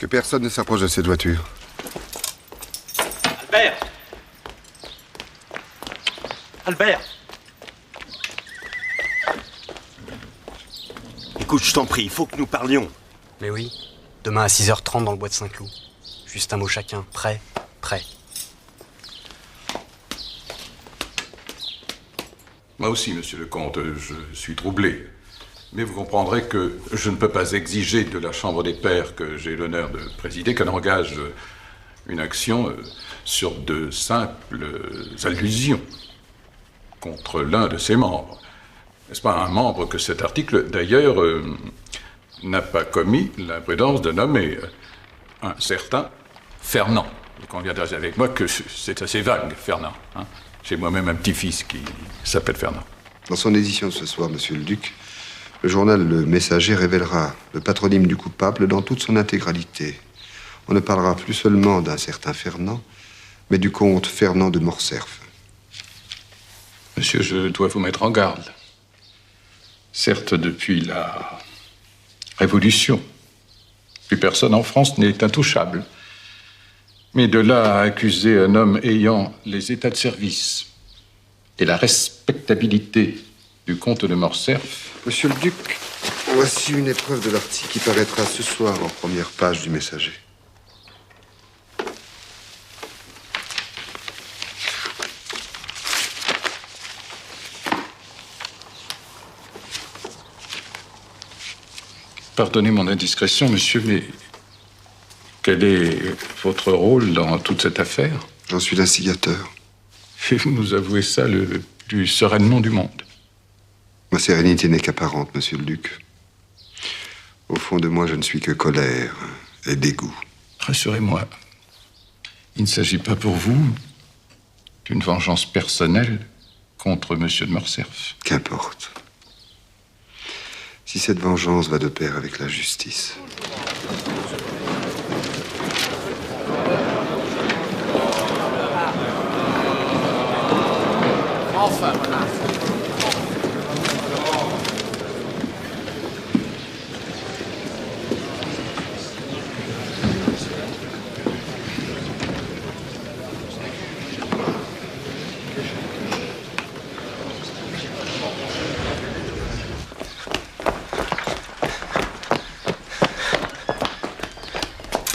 Que personne ne s'approche de cette voiture. Albert! Albert! Écoute, je t'en prie, il faut que nous parlions. Mais oui, demain à 6h30 dans le bois de Saint-Cloud. Juste un mot chacun. Prêt? Prêt. Moi aussi, monsieur le comte, je suis troublé. Mais vous comprendrez que je ne peux pas exiger de la Chambre des Pairs que j'ai l'honneur de présider qu'elle engage une action sur de simples allusions contre l'un de ses membres. N'est-ce pas un membre que cet article, d'ailleurs, n'a pas commis l'imprudence de nommer un certain Fernand. Vous conviendrez avec moi que c'est assez vague, Fernand. Hein. J'ai moi-même un petit-fils qui s'appelle Fernand. Dans son édition de ce soir, monsieur le duc, le journal Le Messager révélera le patronyme du coupable dans toute son intégralité. On ne parlera plus seulement d'un certain Fernand, mais du comte Fernand de Morcerf. Monsieur, je dois vous mettre en garde. Certes, depuis la Révolution, plus personne en France n'est intouchable. Mais de là à accuser un homme ayant les états de service et la respectabilité du comte de Morcerf... Monsieur le duc, voici une épreuve de l'article qui paraîtra ce soir en première page du Messager. Pardonnez mon indiscrétion, monsieur, mais quel est votre rôle dans toute cette affaire? J'en suis l'instigateur. Et vous nous avouez ça le plus sereinement du monde. Ma sérénité n'est qu'apparente, monsieur le duc. Au fond de moi, je ne suis que colère et dégoût. Rassurez-moi, il ne s'agit pas pour vous d'une vengeance personnelle contre monsieur de Morcerf. Qu'importe. Si cette vengeance va de pair avec la justice. Enfin, voilà.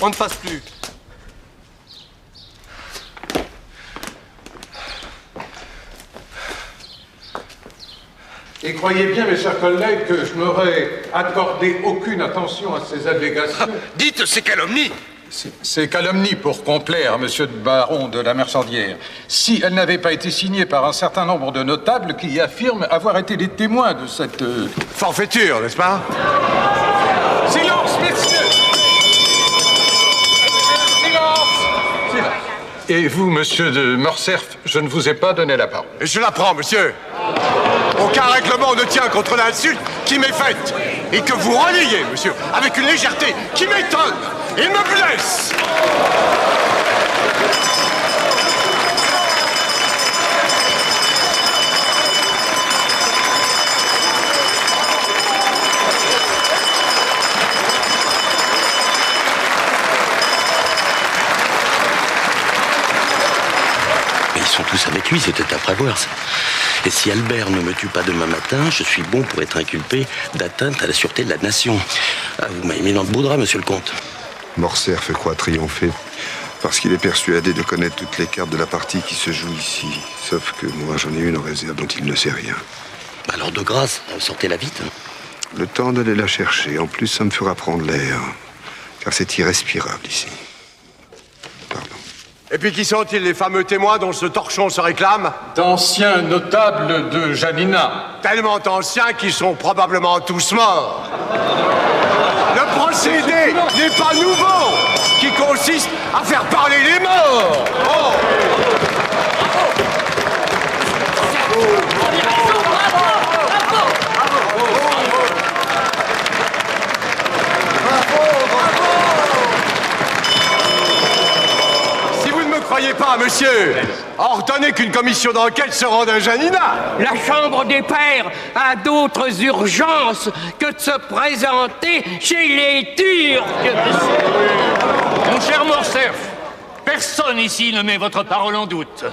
On ne fasse plus. Et croyez bien, mes chers collègues, que je n'aurais accordé aucune attention à ces allégations. Dites, c'est calomnie! C'est calomnie pour complaire, monsieur le baron de la Mersandière, si elle n'avait pas été signée par un certain nombre de notables qui affirment avoir été les témoins de cette... Forfaiture, n'est-ce pas? Silence, messieurs! Et vous, monsieur de Morcerf, je ne vous ai pas donné la parole. Je la prends, monsieur. Aucun règlement ne tient contre l'insulte qui m'est faite. Et que vous reliez, monsieur, avec une légèreté qui m'étonne et me blesse. Ils sont tous avec lui, c'était à prévoir ça. Et si Albert ne me tue pas demain matin, je suis bon pour être inculpé d'atteinte à la sûreté de la nation. Ah, vous m'avez mis dans le beau drap, monsieur le comte. Morcerf croit triompher parce qu'il est persuadé de connaître toutes les cartes de la partie qui se joue ici. Sauf que moi, j'en ai une en réserve dont il ne sait rien. Alors de grâce, sortez-la vite. Le temps d'aller la chercher. En plus, ça me fera prendre l'air. Car c'est irrespirable ici. Et puis qui sont-ils, les fameux témoins dont ce torchon se réclame? D'anciens notables de Janina. Tellement anciens qu'ils sont probablement tous morts. Le procédé n'est pas nouveau, qui consiste à faire parler les morts. Oh. Si vous ne me croyez pas, monsieur, hors étonné qu'une commission d'enquête se rende à Janina. La Chambre des Pairs a d'autres urgences que de se présenter chez les Turcs. Mon cher Morcerf, personne ici ne met votre parole en doute.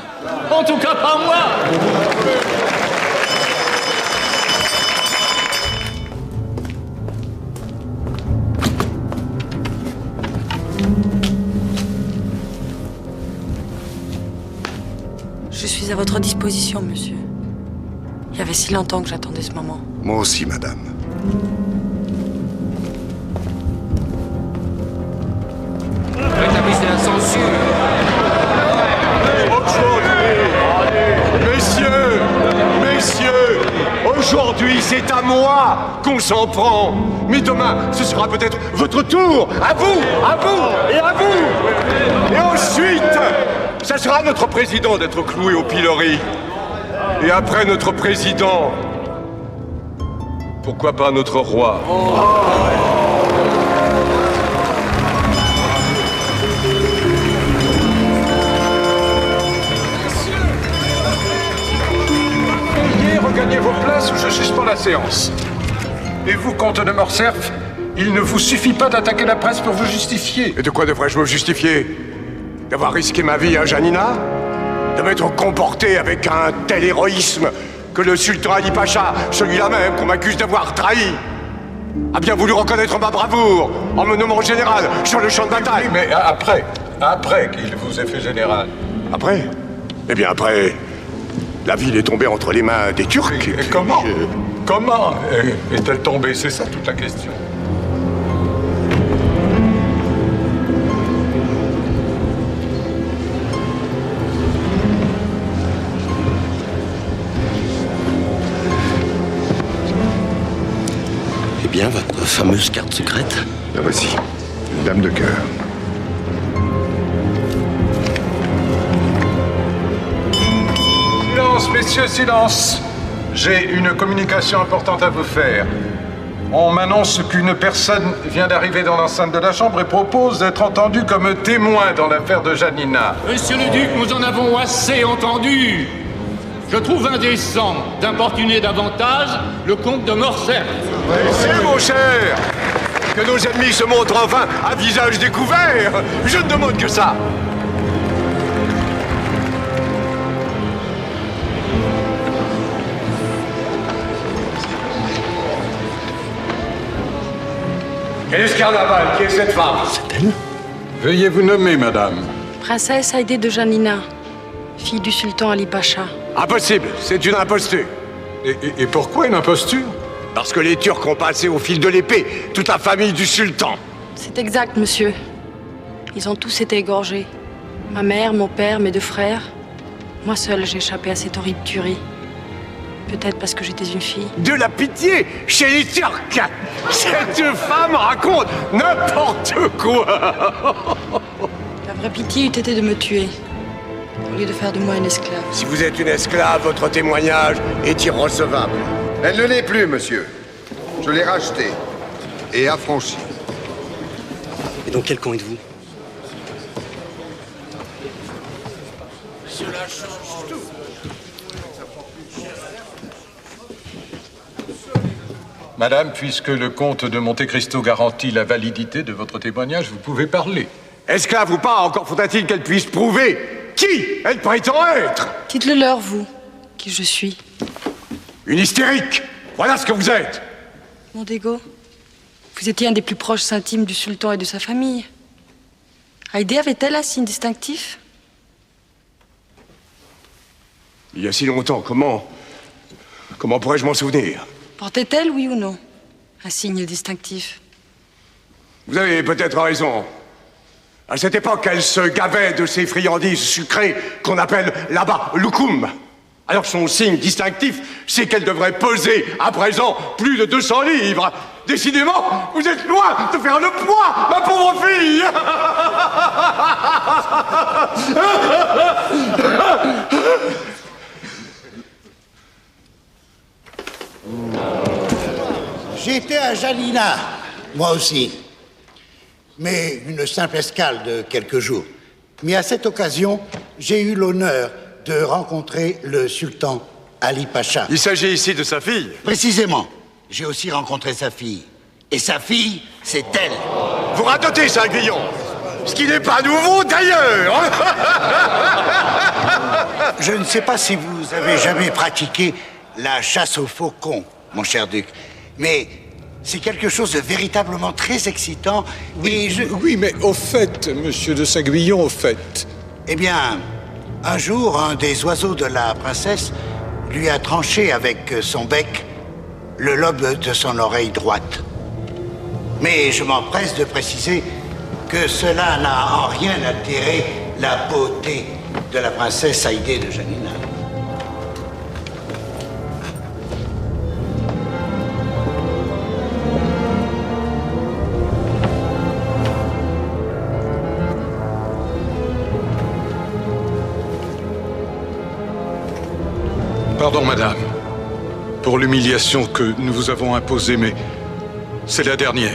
En tout cas, pas moi. Je suis à votre disposition, monsieur. Il y avait si longtemps que j'attendais ce moment. Moi aussi, madame. Rétablissez la censure. Messieurs, aujourd'hui c'est à moi qu'on s'en prend. Mais demain, ce sera peut-être votre tour. À vous et à vous. Et ensuite, ça sera notre président d'être cloué au pilori. Et après notre président, pourquoi pas notre roi? Regagnez vos places ou je suspends la séance. Et vous, comte de Morcerf, il ne vous suffit pas d'attaquer la presse pour vous justifier. Et de quoi devrais-je me justifier? D'avoir risqué ma vie à Janina? De m'être comporté avec un tel héroïsme que le sultan Ali Pacha, celui-là même qu'on m'accuse d'avoir trahi, a bien voulu reconnaître ma bravoure en me nommant général sur le champ de bataille. Oui, mais après qu'il vous ait fait général. Après? Eh bien après, la ville est tombée entre les mains des Turcs. Et comment? Comment est-elle tombée? C'est ça toute la question. Eh bien, votre fameuse carte secrète? La voici. Une dame de cœur. Silence, messieurs, silence. J'ai une communication importante à vous faire. On m'annonce qu'une personne vient d'arriver dans l'enceinte de la Chambre et propose d'être entendue comme témoin dans l'affaire de Janina. Monsieur le duc, nous en avons assez entendu. Je trouve indécent d'importuner davantage le comte de Morcerf. C'est mon cher, que nos ennemis se montrent enfin à visage découvert. Je ne demande que ça. Quel est ce carnaval? Qui est cette femme? C'est elle? Veuillez vous nommer, madame. Princesse Haïdé de Janina, fille du sultan Ali Pacha. Impossible, c'est une imposture. Et pourquoi une imposture? Parce que les Turcs ont passé au fil de l'épée toute la famille du sultan. C'est exact, monsieur. Ils ont tous été égorgés. Ma mère, mon père, mes deux frères. Moi seule, j'ai échappé à cette horrible tuerie. Peut-être parce que j'étais une fille. De la pitié chez les Turcs. Cette femme raconte n'importe quoi. La vraie pitié eût été de me tuer, au lieu de faire de moi une esclave. Si vous êtes une esclave, votre témoignage est irrecevable. Elle ne l'est plus, monsieur. Je l'ai rachetée et affranchie. Et dans quel camp êtes-vous? Cela change tout. Madame, puisque le comte de Monte Cristo garantit la validité de votre témoignage, vous pouvez parler. Esclave ou pas, encore faudra-t-il qu'elle puisse prouver qui elle prétend être. Dites-le leur, vous, qui je suis. Une hystérique. Voilà ce que vous êtes. Mondego, vous étiez un des plus proches intimes du sultan et de sa famille. Haïdé avait-elle un signe distinctif? Il y a si longtemps, comment pourrais-je m'en souvenir? Portait-elle, oui ou non, un signe distinctif? Vous avez peut-être raison. À cette époque, elle se gavait de ces friandises sucrées qu'on appelle là-bas loukoum. Alors son signe distinctif, c'est qu'elle devrait peser à présent plus de 200 livres. Décidément, vous êtes loin de faire le poids, ma pauvre fille. J'étais à Janina, moi aussi. Mais une simple escale de quelques jours. Mais à cette occasion, j'ai eu l'honneur de rencontrer le sultan Ali Pacha. Il s'agit ici de sa fille. Précisément. J'ai aussi rencontré sa fille. Et sa fille, c'est elle. Vous ratotez, Saint-Guillon. Ce qui n'est pas nouveau d'ailleurs. Je ne sais pas si vous avez jamais pratiqué la chasse au faucon, mon cher duc, mais c'est quelque chose de véritablement très excitant. Oui, mais au fait, monsieur de Saint-Guillon, au fait. Eh bien, un jour, un des oiseaux de la princesse lui a tranché avec son bec le lobe de son oreille droite. Mais je m'empresse de préciser que cela n'a en rien altéré la beauté de la princesse Haïdé de Janina. Pardon, madame, pour l'humiliation que nous vous avons imposée, mais c'est la dernière.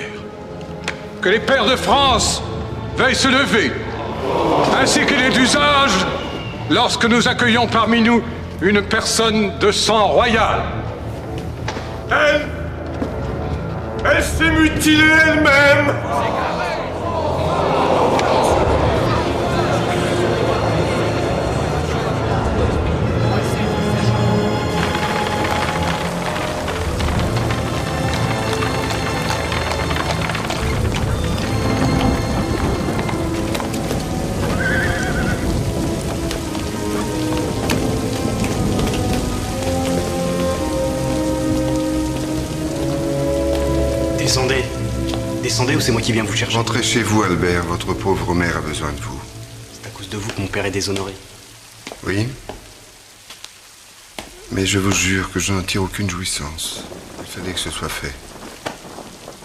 Que les pairs de France veuillent se lever, ainsi qu'il est d'usage lorsque nous accueillons parmi nous une personne de sang royal. Elle s'est mutilée elle-même. Descendez ou c'est moi qui viens vous chercher? Rentrez chez vous, Albert. Votre pauvre mère a besoin de vous. C'est à cause de vous que mon père est déshonoré. Oui. Mais je vous jure que je n'en tire aucune jouissance. Il fallait que ce soit fait.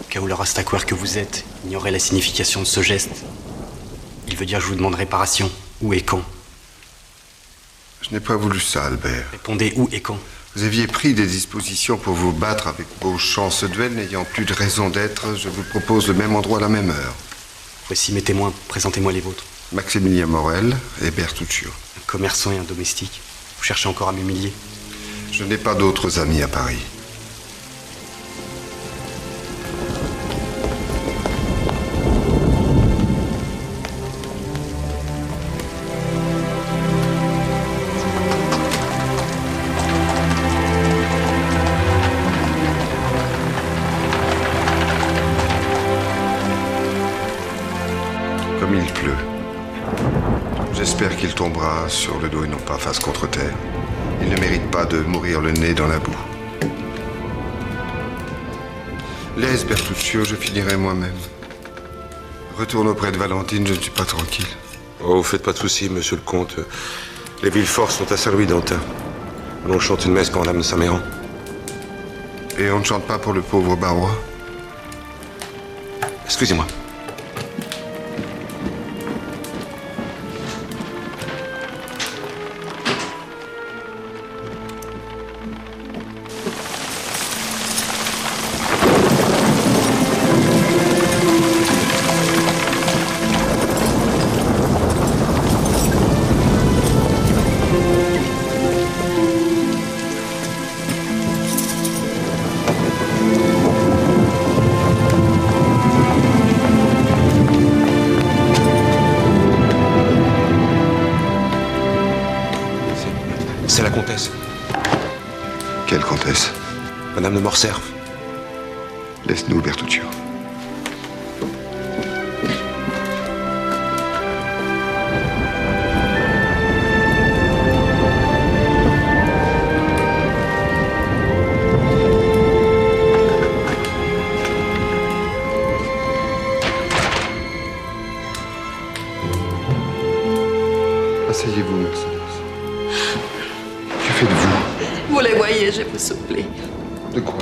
Au cas où le rastaquouère que vous êtes ignorait la signification de ce geste. Il veut dire que je vous demande réparation. Où et quand? Je n'ai pas voulu ça, Albert. Répondez où et quand? Vous aviez pris des dispositions pour vous battre avec Beauchamp. Ce duel n'ayant plus de raison d'être, je vous propose le même endroit à la même heure. Voici mes témoins. Présentez-moi les vôtres. Maximilien Morel et Bertuccio. Un commerçant et un domestique. Vous cherchez encore à m'humilier? Je n'ai pas d'autres amis à Paris. Comme il pleut. J'espère qu'il tombera sur le dos et non pas face contre terre. Il ne mérite pas de mourir le nez dans la boue. Laisse Bertuccio, je finirai moi-même. Retourne auprès de Valentine, je ne suis pas tranquille. Oh, vous faites pas de soucis, monsieur le comte. Les Villefort sont à Saint-Louis d'Antin. On chante une messe pour l'âme de Saint-Méran. Et on ne chante pas pour le pauvre Barrois? Excusez-moi. C'est la comtesse. Quelle comtesse? Madame de Morcerf. Laisse-nous, Bertuccio. Asseyez-vous, Mercedes. Que faites-vous? Vous les voyez, je vous supplie. De quoi?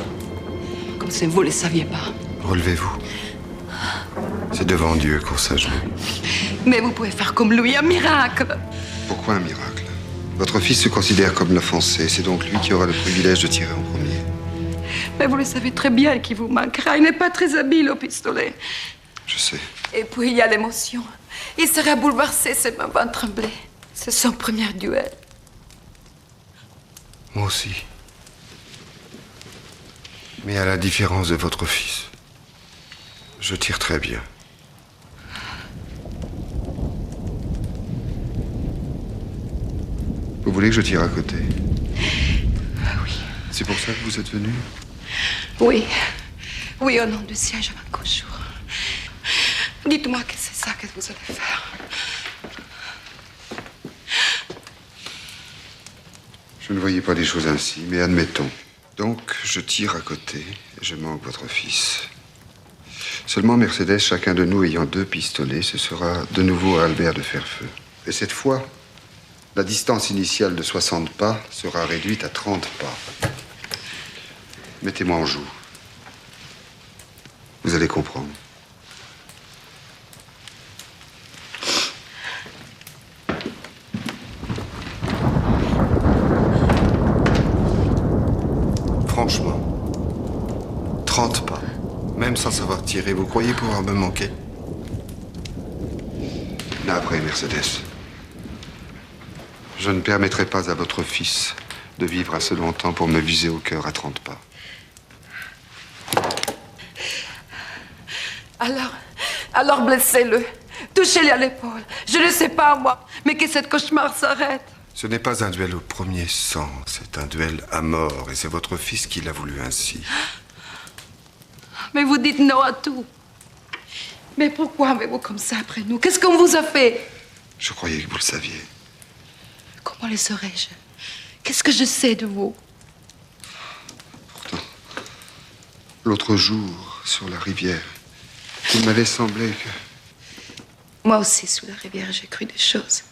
Comme si vous ne le saviez pas. Relevez-vous. C'est devant Dieu qu'on s'agenouille. Mais vous pouvez faire comme lui, un miracle. Pourquoi un miracle? Votre fils se considère comme l'offensé. C'est donc lui qui aura le privilège de tirer en premier. Mais vous le savez très bien qu'il vous manquera. Il n'est pas très habile au pistolet. Je sais. Et puis il y a l'émotion. Il sera bouleversé, ses mains vont trembler. C'est son premier duel. Moi aussi. Mais à la différence de votre fils, je tire très bien. Vous voulez que je tire à côté? Oui. C'est pour ça que vous êtes venu? Oui. Oui, au nom du ciel, je m'en conjure. Dites-moi que c'est ça que vous allez faire. Je ne voyais pas les choses ainsi, mais admettons. Donc, je tire à côté et je manque votre fils. Seulement, Mercedes, chacun de nous ayant 2 pistolets, ce sera de nouveau à Albert de faire feu. Et cette fois, la distance initiale de 60 pas sera réduite à 30 pas. Mettez-moi en joue. Vous allez comprendre. Franchement, 30 pas, même sans savoir tirer, vous croyez pouvoir me manquer? Navré, Mercedes. Je ne permettrai pas à votre fils de vivre assez longtemps pour me viser au cœur à 30 pas. Alors blessez-le. Touchez-le à l'épaule. Je ne sais pas, moi, mais que cette cauchemar s'arrête. Ce n'est pas un duel au premier sang, c'est un duel à mort, et c'est votre fils qui l'a voulu ainsi. Mais vous dites non à tout. Mais pourquoi avez-vous comme ça après nous? Qu'est-ce qu'on vous a fait? Je croyais que vous le saviez. Comment le saurais-je? Qu'est-ce que je sais de vous? Pourtant, l'autre jour, sur la rivière, il m'avait semblé que... Moi aussi, sous la rivière, j'ai cru des choses.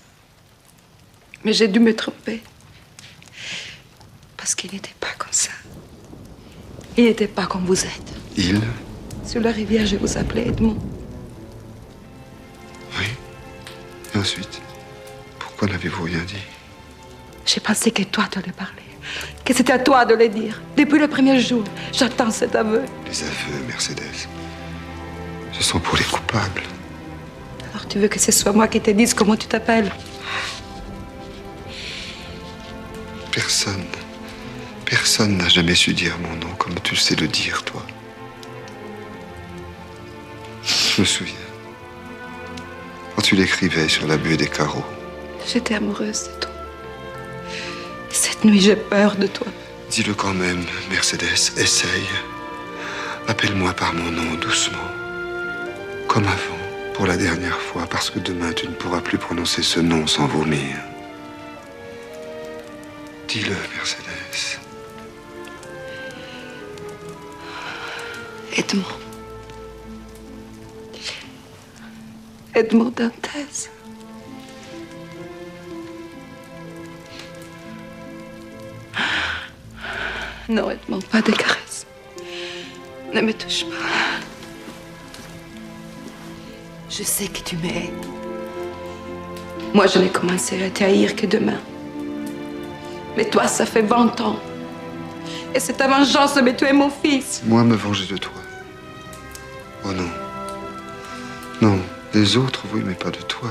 Mais j'ai dû me tromper. Parce qu'il n'était pas comme ça. Il n'était pas comme vous êtes. Il? Sous la rivière, je vous appelais Edmond. Oui. Et ensuite, pourquoi n'avez-vous rien dit? J'ai pensé que toi, tu allais parler. Que c'était à toi de le dire. Depuis le premier jour, j'attends cet aveu. Les aveux, Mercedes, ce sont pour les coupables. Alors tu veux que ce soit moi qui te dise comment tu t'appelles? Personne n'a jamais su dire mon nom comme tu sais le dire, toi. Je me souviens. Quand tu l'écrivais sur la buée des carreaux. J'étais amoureuse de toi. Cette nuit, j'ai peur de toi. Dis-le quand même, Mercedes, essaye. Appelle-moi par mon nom doucement. Comme avant, pour la dernière fois, parce que demain, tu ne pourras plus prononcer ce nom sans vomir. Dis-le, Mercedes. Edmond. Edmond Dantès. Non, Edmond, pas de caresses. Ne me touche pas. Je sais que tu m'aimes. Moi, je n'ai commencé à t'haïr que demain. Mais toi, ça fait 20 ans. Et c'est ta vengeance de me tuer mon fils. Moi, me venger de toi. Oh non. Non, des autres, oui, mais pas de toi.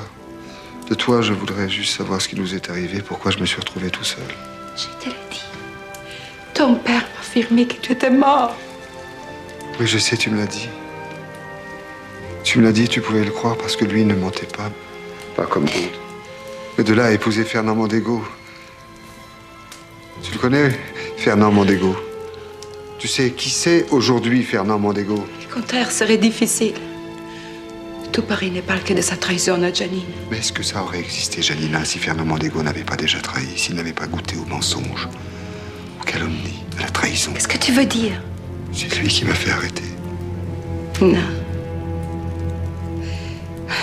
De toi, je voudrais juste savoir ce qui nous est arrivé, pourquoi je me suis retrouvé tout seul. Je te l'ai dit. Ton père m'a affirmé que tu étais mort. Oui, je sais, tu me l'as dit. Tu me l'as dit, tu pouvais le croire parce que lui ne mentait pas. Pas comme d'autres. Mais de là à épouser Fernand Mondego. Tu le connais, Fernand Mondego? Tu sais qui c'est aujourd'hui, Fernand Mondego? Le contraire serait difficile. Tout Paris ne parle que de sa trahison à Janine. Mais est-ce que ça aurait existé, Janina, si Fernand Mondego n'avait pas déjà trahi, s'il n'avait pas goûté au mensonge, aux calomnies, à la trahison? Qu'est-ce que tu veux dire? C'est lui qui m'a fait arrêter. Non.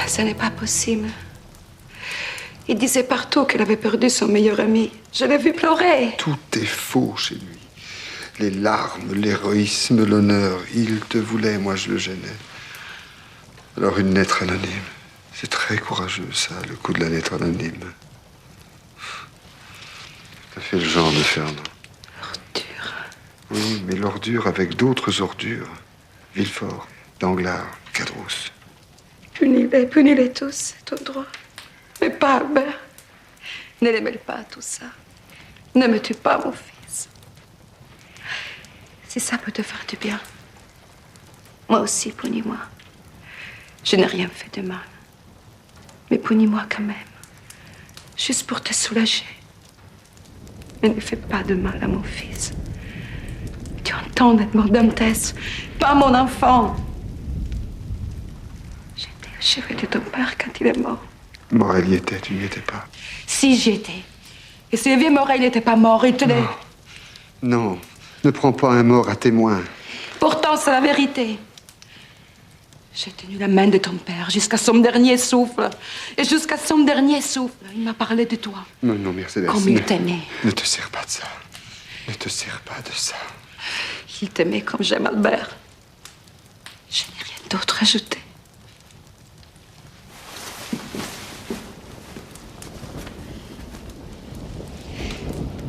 Ce n'est pas possible. Il disait partout qu'il avait perdu son meilleur ami. Je l'ai vu pleurer. Tout est faux chez lui. Les larmes, l'héroïsme, l'honneur. Il te voulait, moi je le gênais. Alors une lettre anonyme. C'est très courageux, ça, le coup de la lettre anonyme. Ça fait le genre de Fernand. L'ordure. Oui, mais l'ordure avec d'autres ordures. Villefort, Danglars, Cadrousse. Punis-les tous, c'est ton droit. Mais pas Albert. Ne les mêle pas à tout ça. Ne me tue pas, mon fils. Si ça peut te faire du bien, moi aussi, punis-moi. Je n'ai rien fait de mal. Mais punis-moi quand même. Juste pour te soulager. Mais ne fais pas de mal à mon fils. Tu entends, Madame Tess, pas mon enfant. J'étais au chevet de ton père quand il est mort. Morel y était, tu n'y étais pas. Si j'y étais. Et si le vieux Morel n'était pas mort, il te l'est. Non, ne prends pas un mort à témoin. Pourtant, c'est la vérité. J'ai tenu la main de ton père jusqu'à son dernier souffle. Et jusqu'à son dernier souffle, il m'a parlé de toi. Non, non, Mercedes. Comme il t'aimait. Ne te sers pas de ça. Ne te sers pas de ça. Il t'aimait comme j'aime Albert. Je n'ai rien d'autre à ajouter.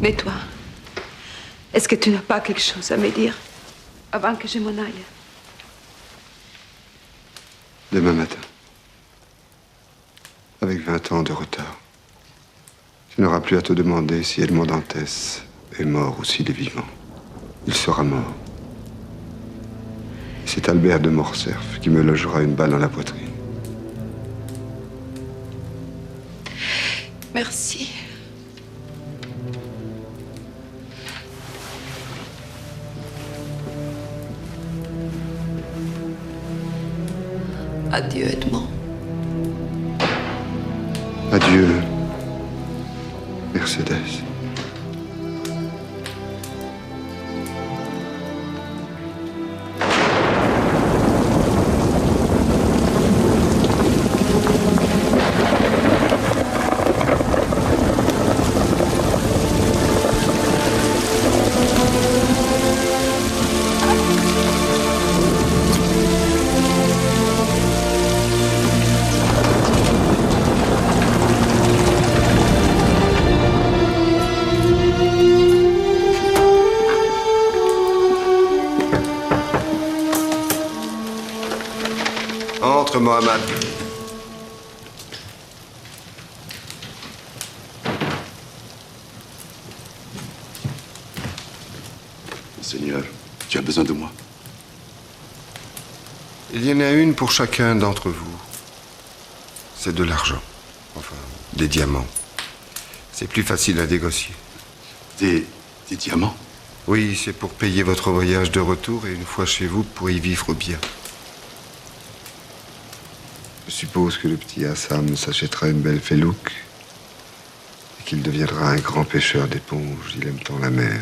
Mais toi, est-ce que tu n'as pas quelque chose à me dire avant que je m'en aille? Demain matin. Avec 20 ans de retard. Tu n'auras plus à te demander si Edmond Dantès est mort ou s'il est vivant. Il sera mort. C'est Albert de Morcerf qui me logera une balle dans la poitrine. Merci. Adieu, Edmond. Adieu, Mercedes. Entre, Mohamed. Seigneur, tu as besoin de moi. Il y en a une pour chacun d'entre vous. C'est de l'argent. Enfin, des diamants. C'est plus facile à négocier. Des diamants? Oui, c'est pour payer votre voyage de retour et une fois chez vous, pour y vivre bien. Je suppose que le petit Hassan s'achètera une belle felouk et qu'il deviendra un grand pêcheur d'éponges. Il aime tant la mer.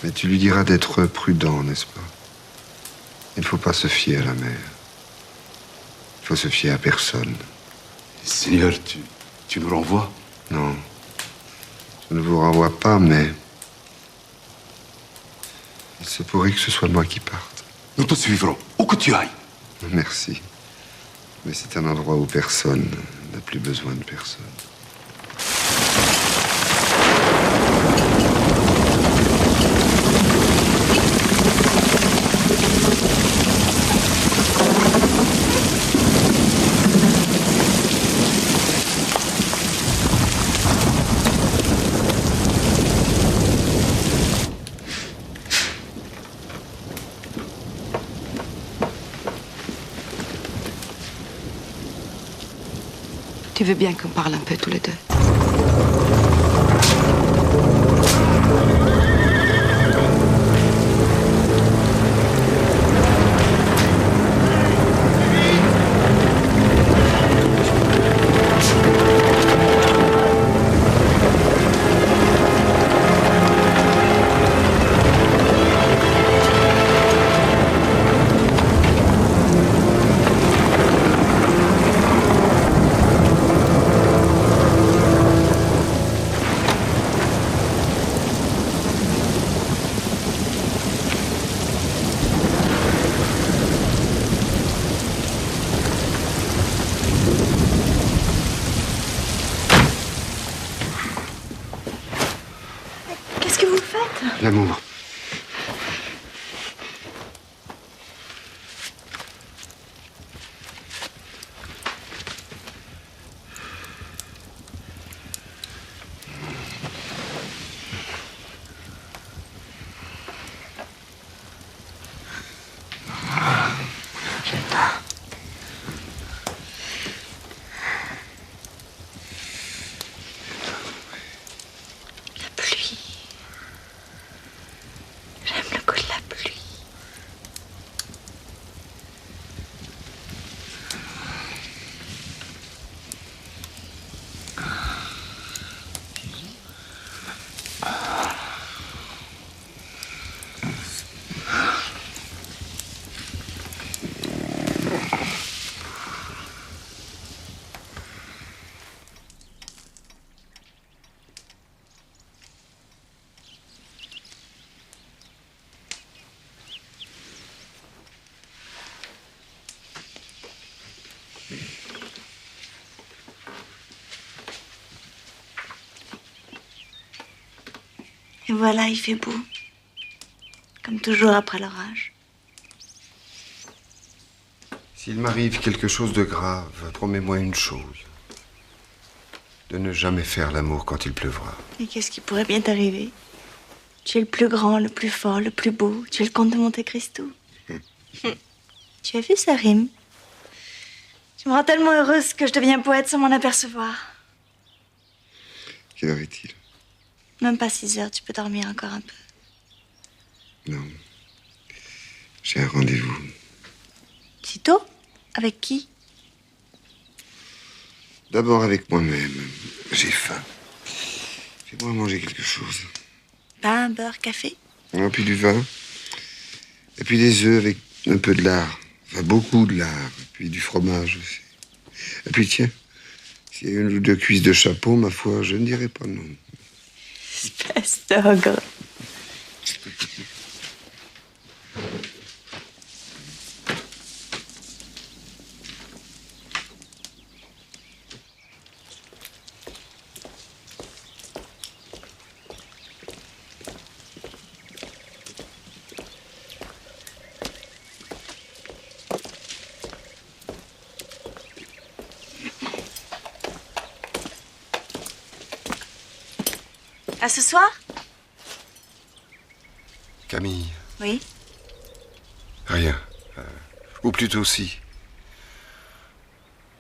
Mais tu lui diras d'être prudent, n'est-ce pas? Il ne faut pas se fier à la mer. Il faut se fier à personne. Seigneur, tu nous renvoies? Non. Je ne vous renvoie pas, mais il se pourrait que ce soit moi qui parte. Nous te suivrons, où que tu ailles. Merci. Mais c'est un endroit où personne n'a plus besoin de personne. Tu veux bien qu'on parle un peu tous les deux? Qu'est-ce que vous faites? L'amour. Et voilà, il fait beau. Comme toujours après l'orage. S'il m'arrive quelque chose de grave, promets-moi une chose. De ne jamais faire l'amour quand il pleuvra. Et qu'est-ce qui pourrait bien t'arriver? Tu es le plus grand, le plus fort, le plus beau. Tu es le comte de Monte Cristo. Tu as vu, ça rime. Tu me rends tellement heureuse que je deviens poète sans m'en apercevoir. Quelle heure est-il? Même pas 6 heures, tu peux dormir encore un peu. Non. J'ai un rendez-vous. Si tôt? Avec qui? D'abord avec moi-même. J'ai faim. Fais-moi manger quelque chose. Pain, beurre, café? Et puis du vin. Et puis des œufs avec un peu de lard. Enfin, beaucoup de lard. Et puis du fromage aussi. Et puis tiens, s'il y a une ou deux cuisses de chapeau, ma foi, je ne dirais pas non. Espèce d'ogre. À ce soir? Camille, Oui. rien. Ou plutôt si.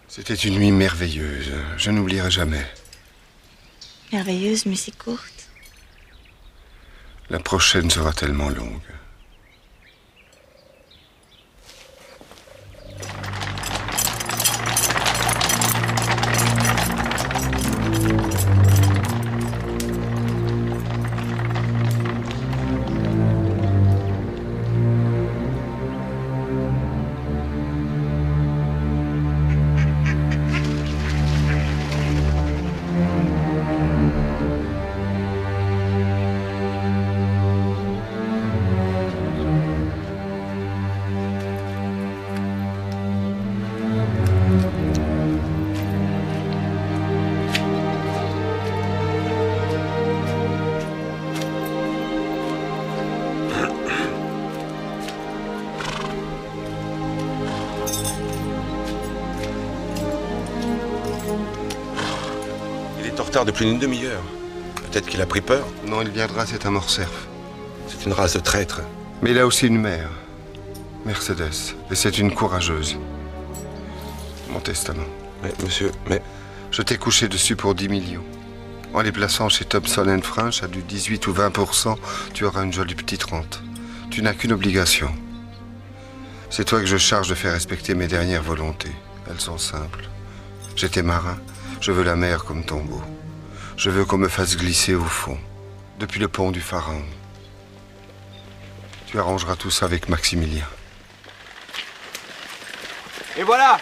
C'était une nuit merveilleuse. Je n'oublierai jamais. Merveilleuse, mais si courte. La prochaine sera tellement longue. Depuis une demi-heure. Peut-être qu'il a pris peur. Non, il viendra, c'est un Morcerf. C'est une race de traîtres. Mais il a aussi une mère, Mercedes. Et c'est une courageuse. Mon testament. Mais, monsieur, mais... Je t'ai couché dessus pour 10 millions. En les plaçant chez Thompson & French à du 18 ou 20%, tu auras une jolie petite rente. Tu n'as qu'une obligation. C'est toi que je charge de faire respecter mes dernières volontés. Elles sont simples. J'étais marin. Je veux la mer comme tombeau. Je veux qu'on me fasse glisser au fond, depuis le pont du Pharaon. Tu arrangeras tout ça avec Maximilien. Et voilà!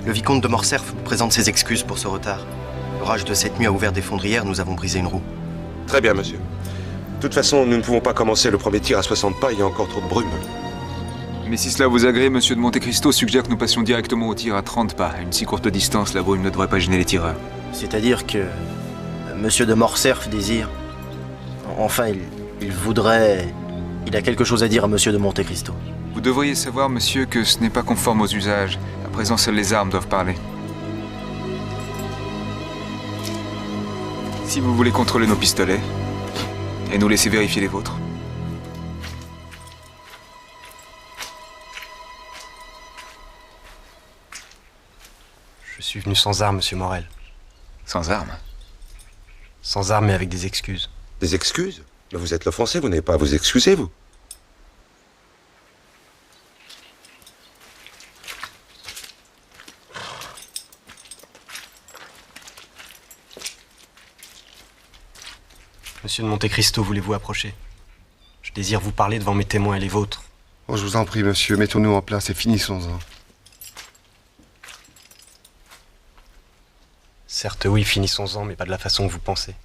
Le vicomte de Morcerf vous présente ses excuses pour ce retard. L'orage de cette nuit a ouvert des fondrières, nous avons brisé une roue. Très bien, monsieur. De toute façon, nous ne pouvons pas commencer le premier tir à 60 pas, il y a encore trop de brume. Mais si cela vous agrée, monsieur de Monte Cristo suggère que nous passions directement au tir à 30 pas. À une si courte distance, la brume ne devrait pas gêner les tireurs. C'est-à-dire que monsieur de Morcerf désire... Enfin, il voudrait... Il a quelque chose à dire à monsieur de Monte Cristo. Vous devriez savoir, monsieur, que ce n'est pas conforme aux usages. À présent, seules les armes doivent parler. Si vous voulez contrôler nos pistolets, et nous laisser vérifier les vôtres. Je suis venu sans armes, monsieur Morel. Sans armes? Sans armes, mais avec des excuses. Des excuses? Mais vous êtes l'offensé, vous n'avez pas à vous excuser, vous. Monsieur de Monte Cristo, voulez-vous approcher? Je désire vous parler devant mes témoins et les vôtres. Oh, je vous en prie, monsieur, mettons-nous en place et finissons-en. Certes, oui, finissons-en, mais pas de la façon que vous pensez.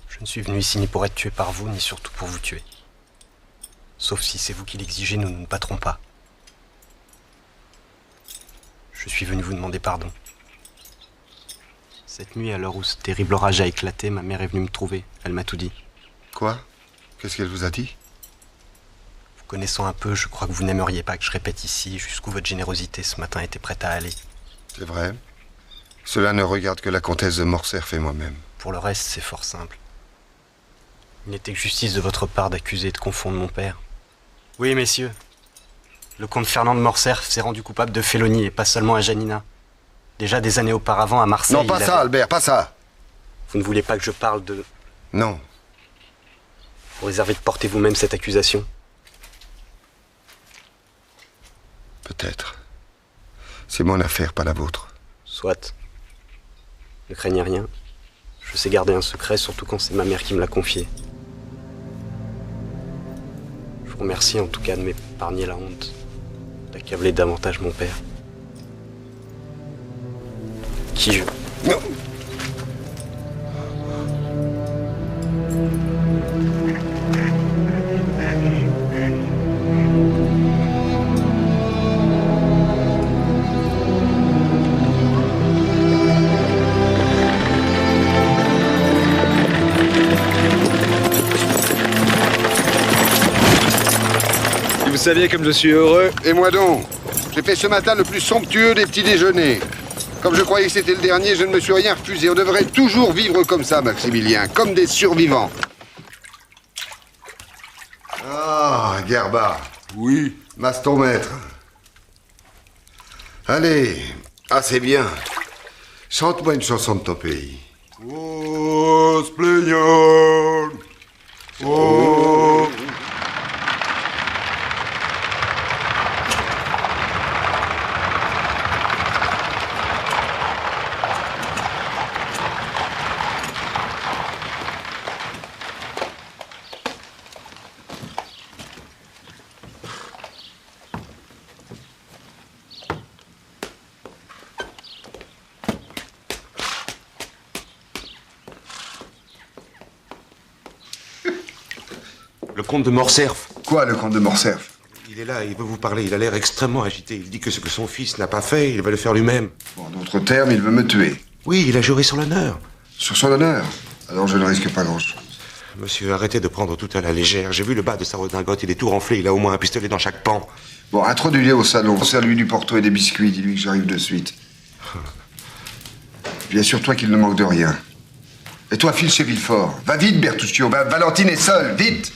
Je ne suis venu ici ni pour être tué par vous, ni surtout pour vous tuer. Sauf si c'est vous qui l'exigez, nous ne nous battrons pas. Je suis venu vous demander pardon. Cette nuit, à l'heure où ce terrible orage a éclaté, ma mère est venue me trouver. Elle m'a tout dit. Quoi? Qu'est-ce qu'elle vous a dit? Vous connaissant un peu, je crois que vous n'aimeriez pas que je répète ici jusqu'où votre générosité ce matin était prête à aller. C'est vrai. Cela ne regarde que la comtesse de Morcerf et moi-même. Pour le reste, c'est fort simple. Il n'était que justice de votre part d'accuser et de confondre mon père. Oui, messieurs. Le comte Fernand de Morcerf s'est rendu coupable de félonie, et pas seulement à Janina. Déjà des années auparavant, à Marseille... Non, pas ça, Albert, pas ça. Vous ne voulez pas que je parle de... Non. Vous réservez de porter vous-même cette accusation? Peut-être. C'est mon affaire, pas la vôtre. Soit. Ne craignez rien. Je sais garder un secret, surtout quand c'est ma mère qui me l'a confié. Je vous remercie en tout cas de m'épargner la honte, d'accabler davantage mon père. Qui je... Non. Vous saviez comme je suis heureux. Et moi donc? J'ai fait ce matin le plus somptueux des petits déjeuners. Comme je croyais que c'était le dernier, je ne me suis rien refusé. On devrait toujours vivre comme ça, Maximilien, comme des survivants. Ah, Gerba. Oui. Masse ton maître. Allez, c'est bien. Chante-moi une chanson de ton pays. Oh, Splaignol. Oh. Le comte de Morcerf. Quoi, le comte de Morcerf? Il est là, il veut vous parler. Il a l'air extrêmement agité. Il dit que ce que son fils n'a pas fait, il va le faire lui-même. En d'autres termes, il veut me tuer. Oui, il a juré sur l'honneur. Sur son honneur? Alors je ne risque pas grand-chose. Monsieur, arrêtez de prendre tout à la légère. J'ai vu le bas de sa redingote, il est tout renflé. Il a au moins un pistolet dans chaque pan. Bon, introduis-le au salon. Sers-lui du porto et des biscuits. Dis-lui que j'arrive de suite. Bien sûr, toi qu'il ne manque de rien. Et toi, file chez Villefort. Va vite, Bertuccio. Valentine est seule. Vite!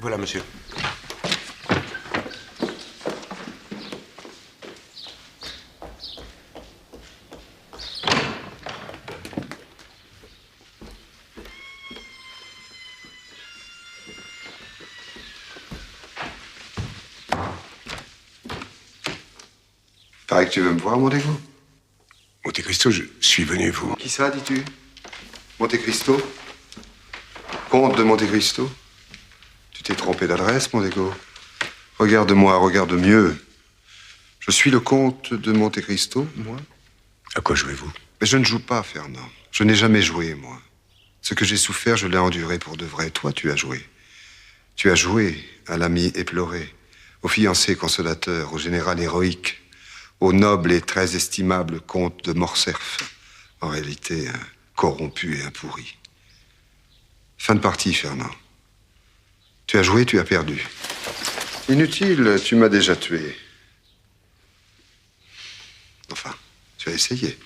Voilà, monsieur. Paraît que tu veux me voir, Montego? Monte Cristo, je suis venu vous... Qui ça, dis-tu? Monte Cristo? Comte de Monte Cristo? Tu t'es trompé d'adresse, Montego. Regarde-moi, regarde mieux. Je suis le comte de Monte Cristo, moi. À quoi jouez-vous? Mais je ne joue pas, Fernand. Je n'ai jamais joué, moi. Ce que j'ai souffert, je l'ai enduré pour de vrai. Toi, tu as joué. Tu as joué à l'ami éploré, au fiancé consolateur, au général héroïque, au noble et très estimable comte de Morcerf. En réalité, un corrompu et un pourri. Fin de partie, Fernand. Tu as joué, tu as perdu. Inutile, tu m'as déjà tué. Enfin, tu as essayé.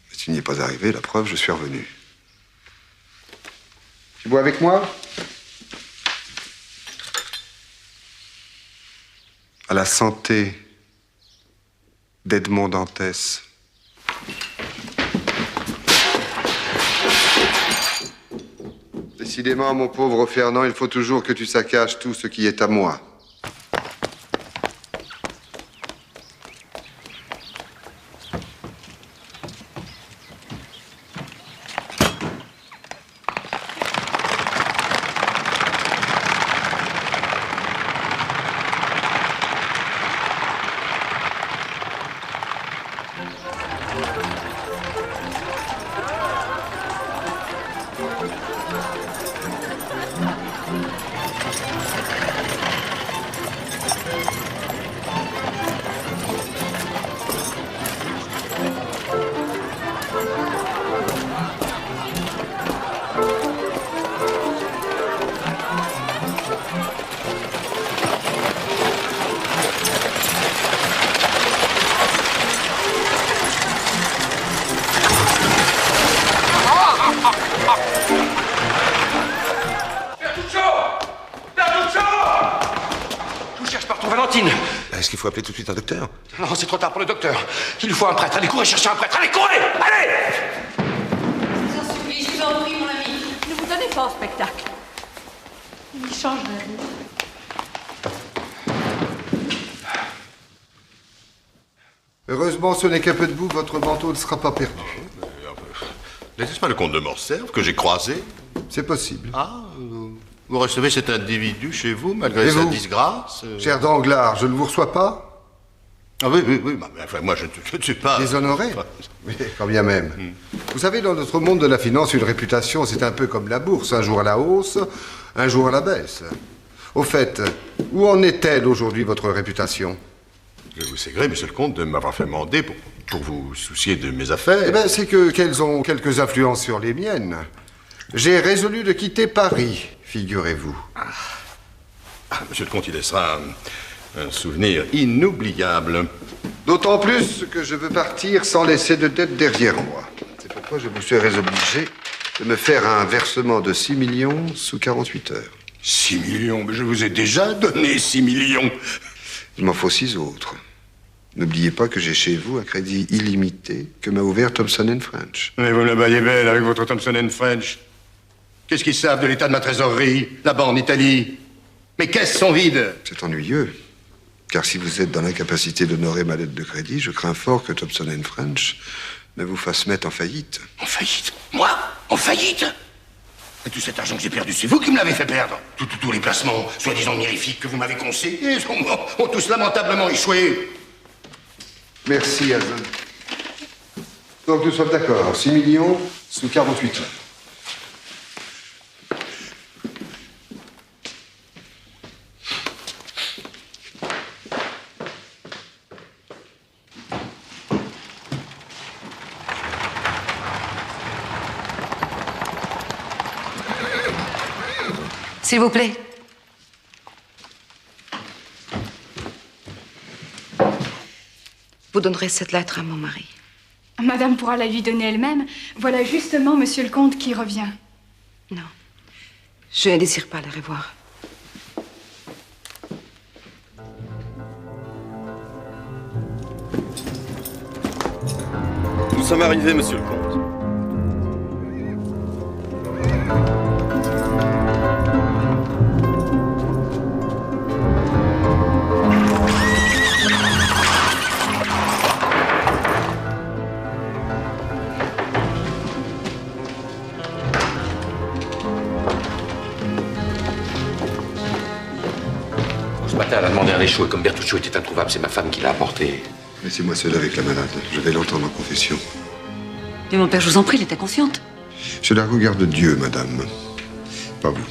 Mais tu n'y es pas arrivé, la preuve, je suis revenu. Tu bois avec moi? À la santé d'Edmond Dantès. Décidément, mon pauvre Fernand, il faut toujours que tu saccages tout ce qui est à moi. Est-ce qu'il faut appeler tout de suite un docteur? Non, c'est trop tard pour le docteur. Il lui faut un prêtre. Allez, courez chercher un prêtre. Allez, courez! Allez! Ça suffit, je vous en prie, mon ami. Ne vous donnez pas au spectacle. Il change de vie. Heureusement, ce n'est qu'un peu de boue, votre manteau ne sera pas perdu. N'est-ce pas le comte de Morcerf que j'ai croisé? C'est possible. Ah, vous recevez cet individu chez vous, malgré sa disgrâce? Cher Danglars, je ne vous reçois pas? Ah oui, mais enfin, moi je ne suis pas... Déshonoré? Oui, quand bien même. Vous savez, dans notre monde de la finance, une réputation, c'est un peu comme la bourse. Un jour à la hausse, un jour à la baisse. Au fait, où en est-elle aujourd'hui, votre réputation? Je vous sais gré, monsieur le comte, de m'avoir fait mander pour vous soucier de mes affaires. Eh bien, c'est qu'elles ont quelques influences sur les miennes. J'ai résolu de quitter Paris, figurez-vous. Monsieur le comte, il laissera un souvenir inoubliable. D'autant plus que je veux partir sans laisser de dette derrière moi. C'est pourquoi je vous serais obligé de me faire un versement de 6 millions sous 48 heures. 6 millions? Mais je vous ai déjà donné 6 millions. Il m'en faut 6 autres. N'oubliez pas que j'ai chez vous un crédit illimité que m'a ouvert Thomson & French. Mais vous me la baillez belle avec votre Thomson & French. Qu'est-ce qu'ils savent de l'état de ma trésorerie, là-bas en Italie? Mes caisses sont vides. C'est ennuyeux. Car si vous êtes dans l'incapacité d'honorer ma lettre de crédit, je crains fort que Thomson & French ne vous fasse mettre en faillite. En faillite? Moi? En faillite? Et tout cet argent que j'ai perdu, c'est vous qui me l'avez fait perdre. Tous les placements, soi-disant mirifiques, que vous m'avez conseillés, ont tous lamentablement échoué. Merci, Hazen. Donc nous sommes d'accord. 6 millions sous 48 heures. S'il vous plaît. Vous donnerez cette lettre à mon mari. Madame pourra la lui donner elle-même. Voilà justement monsieur le comte qui revient. Non. Je ne désire pas la revoir. Nous sommes arrivés, monsieur le comte. Ce matin, elle a demandé un réchaud et comme Bertuccio était introuvable, c'est ma femme qui l'a apporté. Laissez-moi seul avec la malade. Je vais l'entendre en confession. Mais mon père, je vous en prie, il était consciente. Je la regarde Dieu, madame. Pas vous.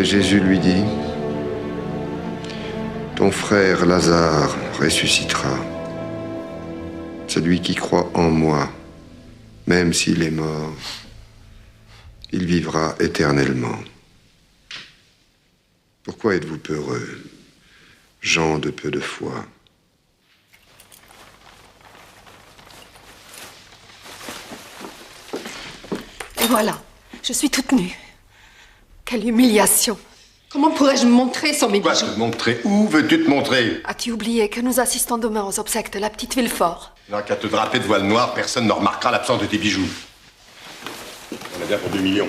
Et Jésus lui dit, ton frère Lazare ressuscitera. Celui qui croit en moi, même s'il est mort, il vivra éternellement. Pourquoi êtes-vous peureux, gens de peu de foi? Et voilà, je suis toute nue. Quelle humiliation. Comment pourrais-je me montrer sans mes bijoux? Quoi te montrer? Où veux-tu te montrer? As-tu oublié que nous assistons demain aux obsèques de la petite Villefort? Non, qu'à te draper de voile noire, personne ne remarquera l'absence de tes bijoux. On a bien pour 2 millions.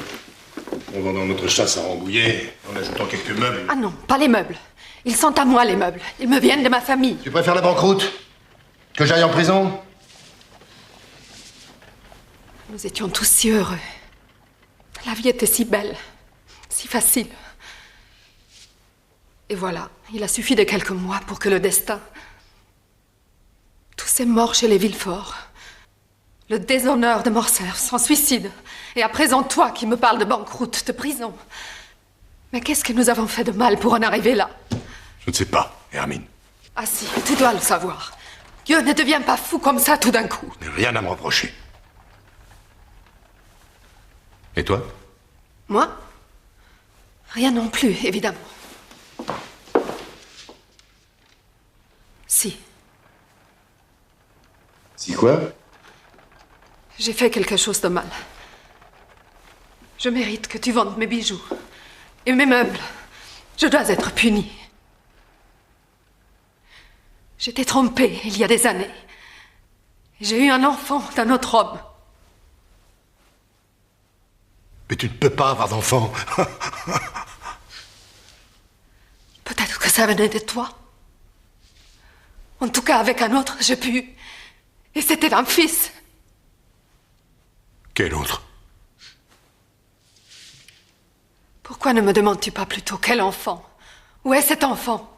En vendant notre chasse à Rambouillet, en ajoutant quelques meubles. Ah non, pas les meubles. Ils sont à moi, les meubles. Ils me viennent de ma famille. Tu préfères la banqueroute? Que j'aille en prison? Nous étions tous si heureux. La vie était si belle, si facile. Et voilà, il a suffi de quelques mois pour que le destin... Tous ces morts chez les Villefort. Le déshonneur de Morcerf, son suicide. Et à présent, toi qui me parles de banqueroute, de prison. Mais qu'est-ce que nous avons fait de mal pour en arriver là? Je ne sais pas, Hermine. Ah si, tu dois le savoir. Dieu ne devient pas fou comme ça tout d'un coup. Je n'ai rien à me reprocher. Et toi? Moi? Rien non plus, évidemment. Si. Si quoi? J'ai fait quelque chose de mal. Je mérite que tu vendes mes bijoux et mes meubles. Je dois être punie. J'étais trompée il y a des années. J'ai eu un enfant d'un autre homme. Mais tu ne peux pas avoir d'enfant. Peut-être que ça venait de toi. En tout cas, avec un autre, j'ai pu. Et c'était un fils. Quel autre? Pourquoi ne me demandes-tu pas plutôt quel enfant? Où est cet enfant?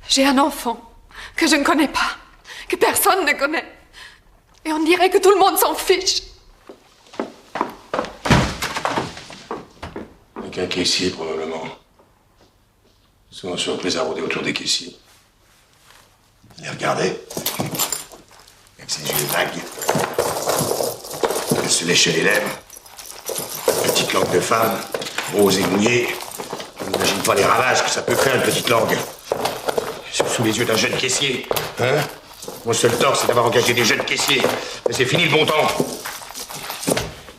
J'ai un enfant que je ne connais pas, que personne ne connaît. Et on dirait que tout le monde s'en fiche. Avec un caissier, probablement. Souvent surpris à rôder autour des caissiers. Les regarder. Avec ses yeux vagues. Elle se léchait les lèvres. Petite langue de femme, rose et mouillée. On n'imagine pas les ravages que ça peut faire, une petite langue. Sous les yeux d'un jeune caissier. Hein? Mon seul tort, c'est d'avoir engagé des jeunes caissiers. Mais c'est fini le bon temps.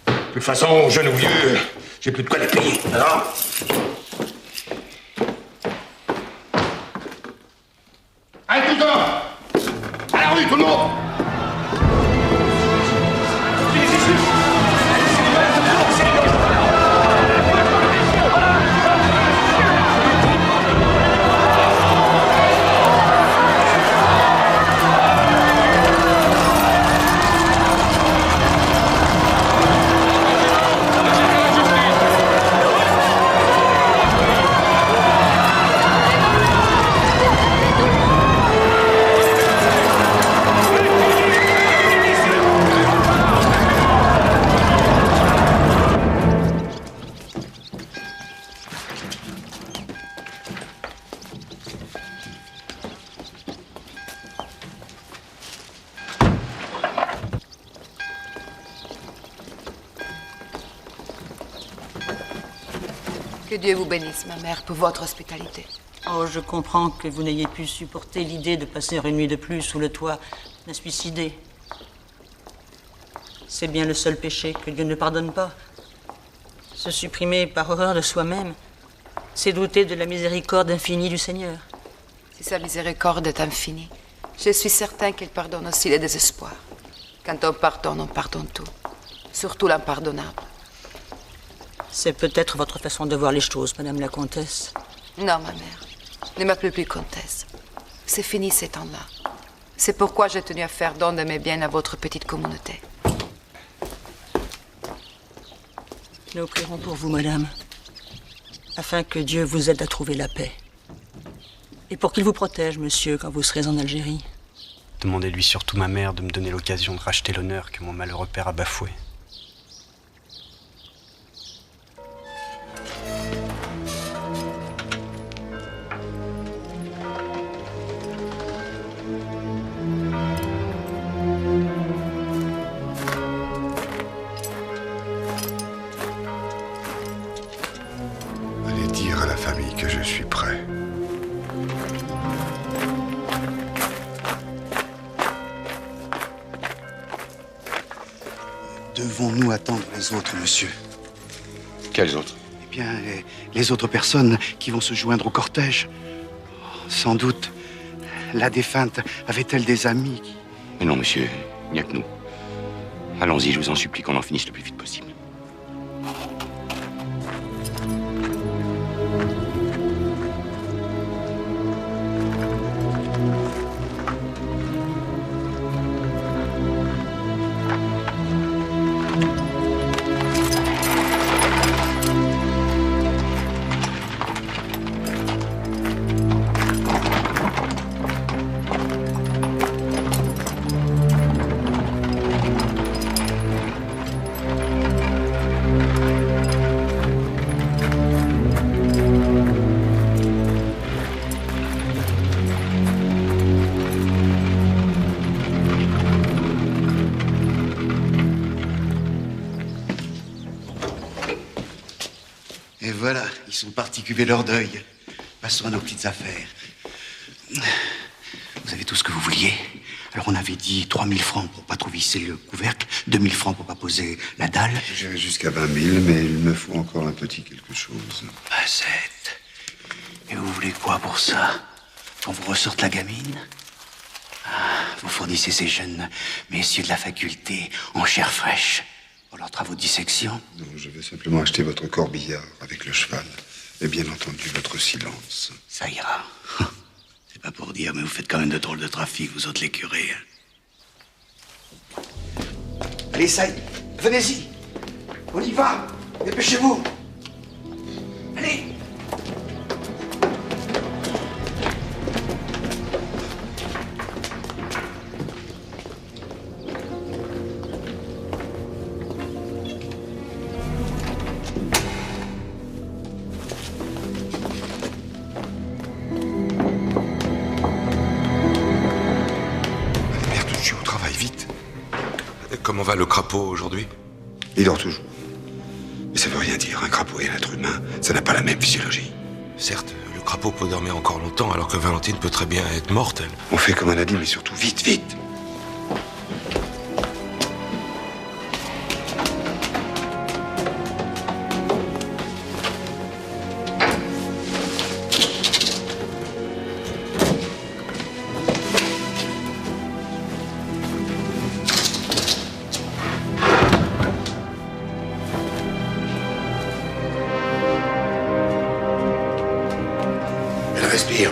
De toute façon, jeune ou vieux, j'ai plus de quoi les payer. Alors allez, tout le temps! À la rue, tout le monde! Que Dieu vous bénisse, ma mère, pour votre hospitalité. Oh, je comprends que vous n'ayez pu supporter l'idée de passer une nuit de plus sous le toit d'un suicidé. C'est bien le seul péché que Dieu ne pardonne pas. Se supprimer par horreur de soi-même, c'est douter de la miséricorde infinie du Seigneur. Si sa miséricorde est infinie, je suis certain qu'il pardonne aussi les désespoirs. Quand on pardonne tout. Surtout l'impardonnable. C'est peut-être votre façon de voir les choses, Madame la Comtesse. Non, ma mère. Ne m'appelez plus comtesse. C'est fini ces temps-là. C'est pourquoi j'ai tenu à faire don de mes biens à votre petite communauté. Nous prierons pour vous, Madame, afin que Dieu vous aide à trouver la paix. Et pour qu'il vous protège, monsieur, quand vous serez en Algérie. Demandez-lui surtout, ma mère, de me donner l'occasion de racheter l'honneur que mon malheureux père a bafoué. que je suis prêt. Devons-nous attendre les autres, monsieur? Quels autres? Eh bien, les autres personnes qui vont se joindre au cortège. Sans doute, la défunte avait-elle des amis qui... Mais non, monsieur, il n'y a que nous. Allons-y, je vous en supplie qu'on en finisse le plus vite possible. Et voilà, ils sont partis cuver leur deuil. Passons à nos petites affaires. Vous avez tout ce que vous vouliez. Alors on avait dit 3000 francs pour pas trop visser le couvercle, 2000 francs pour pas poser la dalle. J'irai jusqu'à 20 000, mais il me faut encore un petit quelque chose. Basette. Et vous voulez quoi pour ça? Qu'on vous ressorte la gamine? Vous fournissez ces jeunes messieurs de la faculté en chair fraîche pour leurs travaux de dissection? Non, je vais simplement acheter votre corbillard avec le cheval. Et bien entendu, votre silence. Ça ira. C'est pas pour dire, mais vous faites quand même de drôles de trafic, vous autres les curés. Allez, ça y est, venez-y. On y va. Dépêchez-vous. Allez. Comment va le crapaud aujourd'hui? Il dort toujours. Mais ça veut rien dire. Un crapaud et un être humain, ça n'a pas la même physiologie. Certes, le crapaud peut dormir encore longtemps, alors que Valentine peut très bien être morte, elle. On fait comme on a dit, mais surtout vite, vite.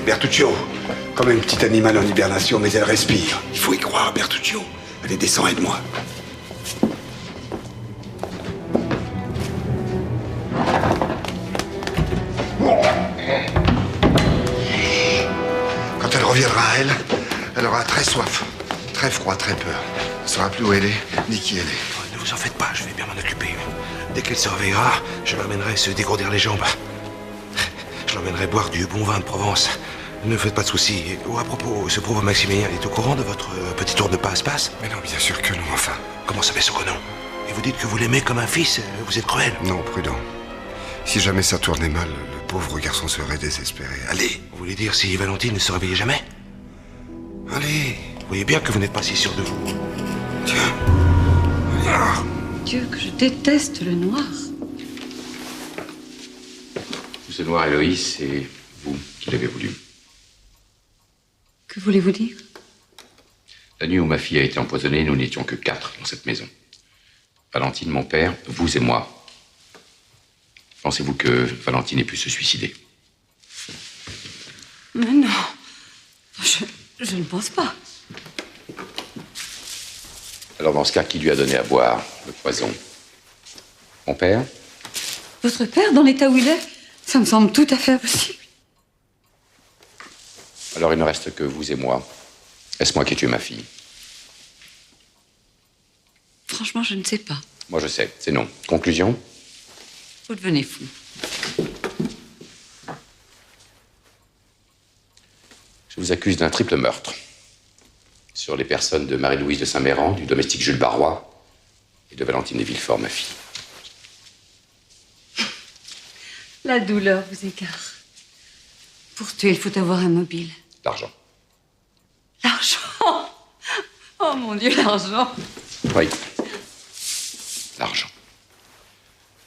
Bertuccio, comme un petit animal en hibernation, mais elle respire. Il faut y croire, Bertuccio. Allez, descends, aide-moi. Quand elle reviendra à elle, elle aura très soif, très froid, très peur. Elle ne saura plus où elle est, ni qui elle est. Ne vous en faites pas, je vais bien m'en occuper. Dès qu'elle se réveillera, je l'emmènerai se dégourdir les jambes. Je l'emmènerai boire du bon vin de Provence. Ne faites pas de soucis. Oh, à propos, ce pauvre Maximilien est au courant de votre petit tour de passe-passe? Mais non, bien sûr que non, enfin. Comment ça fait ce non? Et vous dites que vous l'aimez comme un fils? Vous êtes cruel. Non, prudent. Si jamais ça tournait mal, le pauvre garçon serait désespéré. Allez. Vous voulez dire si Valentine ne se réveillait jamais? Allez. Vous voyez bien que vous n'êtes pas si sûr de vous. Tiens. Allez. Dieu, que je déteste le noir. Ce noir, Héloïse, c'est vous qui l'avez voulu. Que voulez-vous dire? La nuit où ma fille a été empoisonnée, nous n'étions que 4 dans cette maison. Valentine, mon père, vous et moi. Pensez-vous que Valentine ait pu se suicider? Mais non. Je ne pense pas. Alors dans ce cas, qui lui a donné à boire le poison? Mon père? Votre père, dans l'état où il est, ça me semble tout à fait impossible. Alors il ne reste que vous et moi. Est-ce moi qui ai tué ma fille? Franchement, je ne sais pas. Moi je sais, c'est non. Conclusion? Vous devenez fou. Je vous accuse d'un triple meurtre. Sur les personnes de Marie-Louise de Saint-Méran, du domestique Jules Barrois et de Valentine de Villefort, ma fille. La douleur vous égare. Pour tuer, il faut avoir un mobile. L'argent. L'argent. Oh mon Dieu, l'argent. Oui. L'argent.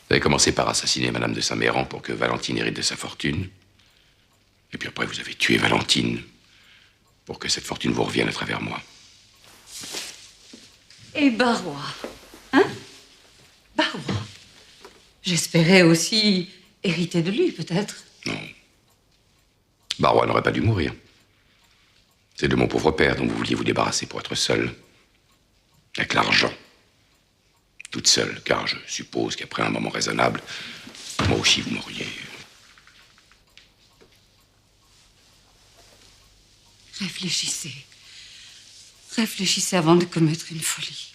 Vous avez commencé par assassiner Madame de Saint-Méran pour que Valentine hérite de sa fortune. Et puis après, vous avez tué Valentine pour que cette fortune vous revienne à travers moi. Et Barrois. Hein? Barrois. J'espérais aussi hériter de lui, peut-être. Non. Barrois n'aurait pas dû mourir. C'est de mon pauvre père dont vous vouliez vous débarrasser pour être seul. Avec l'argent. Toute seule, car je suppose qu'après un moment raisonnable, moi aussi vous m'auriez... Réfléchissez. Réfléchissez avant de commettre une folie.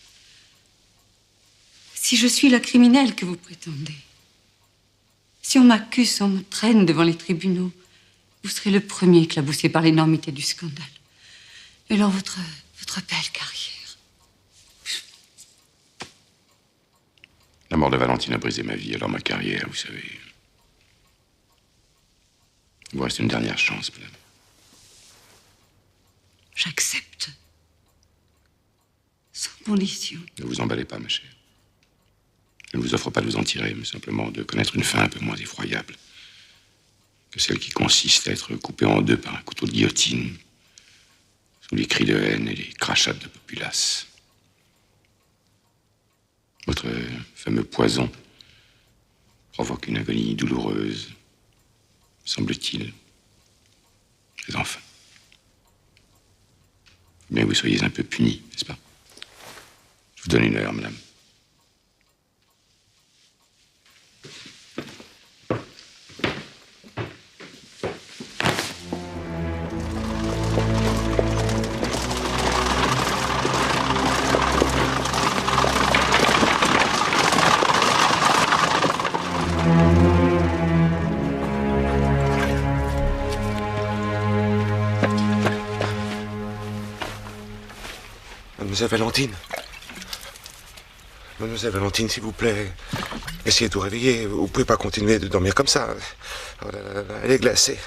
Si je suis la criminelle que vous prétendez, si on m'accuse, si on me traîne devant les tribunaux, vous serez le premier éclaboussé par l'énormité du scandale. Et alors votre belle carrière. La mort de Valentine a brisé ma vie, alors ma carrière, vous savez... Il vous reste une dernière chance, madame. J'accepte. Sans condition. Ne vous emballez pas, ma chère. Je ne vous offre pas de vous en tirer, mais simplement de connaître une fin un peu moins effroyable que celle qui consiste à être coupé en deux par un couteau de guillotine, sous les cris de haine et les crachats de populace. Votre fameux poison provoque une agonie douloureuse, semble-t-il. Mais enfin, bien que vous soyez un peu puni, n'est-ce pas? Je vous donne une heure, madame. Mademoiselle Valentine. Mademoiselle Valentine, s'il vous plaît. Essayez de vous réveiller. Vous pouvez pas continuer de dormir comme ça. Oh là là là, elle est glacée.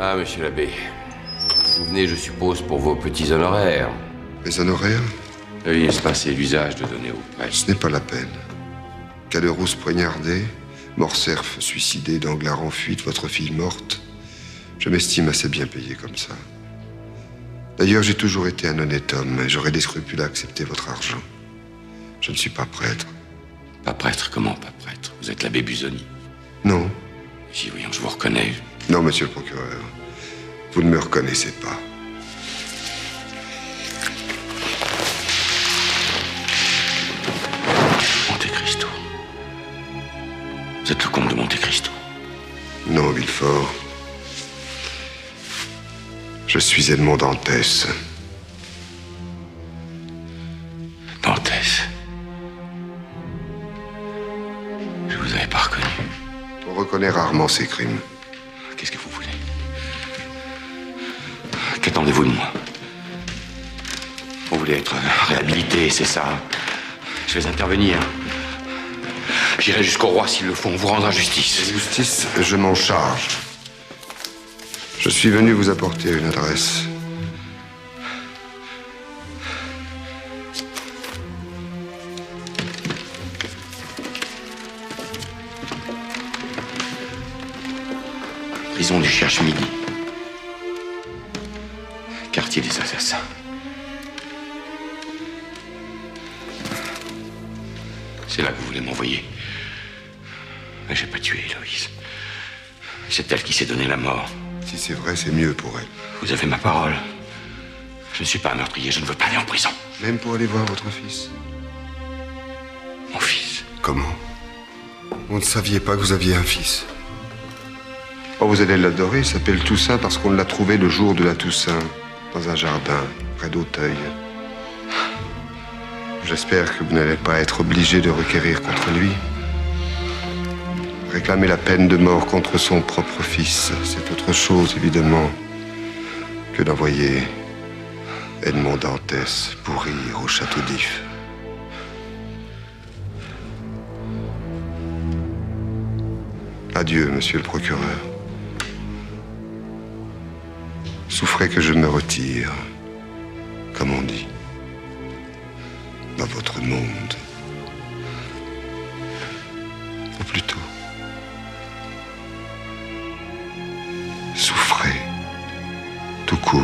Ah, monsieur l'abbé. Vous venez, je suppose, pour vos petits honoraires. Mes honoraires? Oui, n'est-ce pas, c'est l'usage de donner au prêtre. Ce n'est pas la peine. Caderousse poignardé, Morcerf suicidé, Danglars en fuite, votre fille morte. Je m'estime assez bien payé comme ça. D'ailleurs, j'ai toujours été un honnête homme, et j'aurais des scrupules à accepter votre argent. Je ne suis pas prêtre. Pas prêtre? Comment pas prêtre? Vous êtes l'abbé Busoni? Non. Si, voyons, je vous reconnais. Non, monsieur le procureur. Vous ne me reconnaissez pas. Monte Cristo. Vous êtes le comte de Monte Cristo? Non, Villefort. Je suis Edmond Dantès. Dantès. Je vous avais pas reconnu. On reconnaît rarement ces crimes. Qu'est-ce que vous voulez? Qu'attendez-vous de moi? Vous voulez être réhabilité, c'est ça? Je vais intervenir. J'irai jusqu'au roi s'il le faut, on vous rendra justice. Justice, je m'en charge. Je suis venu vous apporter une adresse. Prison du Cherche-Midi. Quartier des Assassins. C'est là que vous voulez m'envoyer. Mais j'ai pas tué Héloïse. C'est elle qui s'est donné la mort. Si c'est vrai, c'est mieux pour elle. Vous avez ma parole. Je ne suis pas un meurtrier, je ne veux pas aller en prison. Même pour aller voir votre fils? Mon fils. Comment? Vous ne saviez pas que vous aviez un fils? Oh, vous allez l'adorer, il s'appelle Toussaint parce qu'on l'a trouvé le jour de la Toussaint, dans un jardin, près d'Auteuil. J'espère que vous n'allez pas être obligé de requérir contre lui. Réclamer la peine de mort contre son propre fils, c'est autre chose, évidemment, que d'envoyer Edmond Dantès pourrir au château d'If. Adieu, monsieur le procureur. Souffrez que je me retire, comme on dit, dans votre monde. Ou plutôt, souffrez tout court.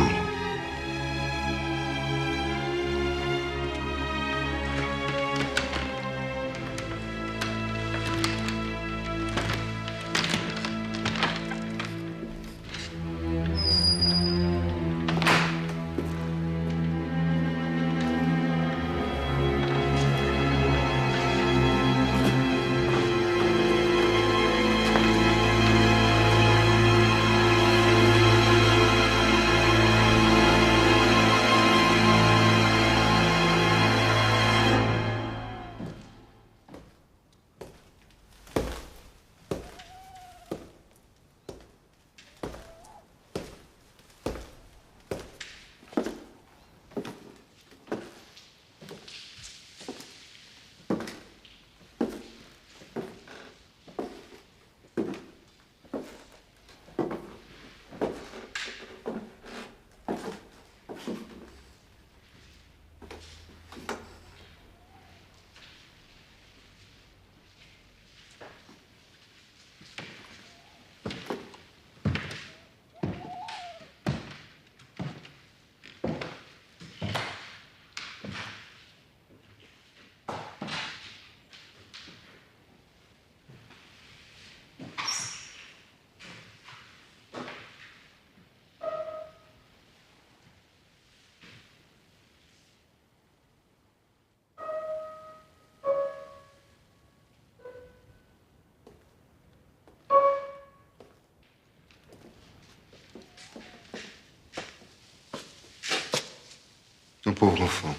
Mon pauvre enfant.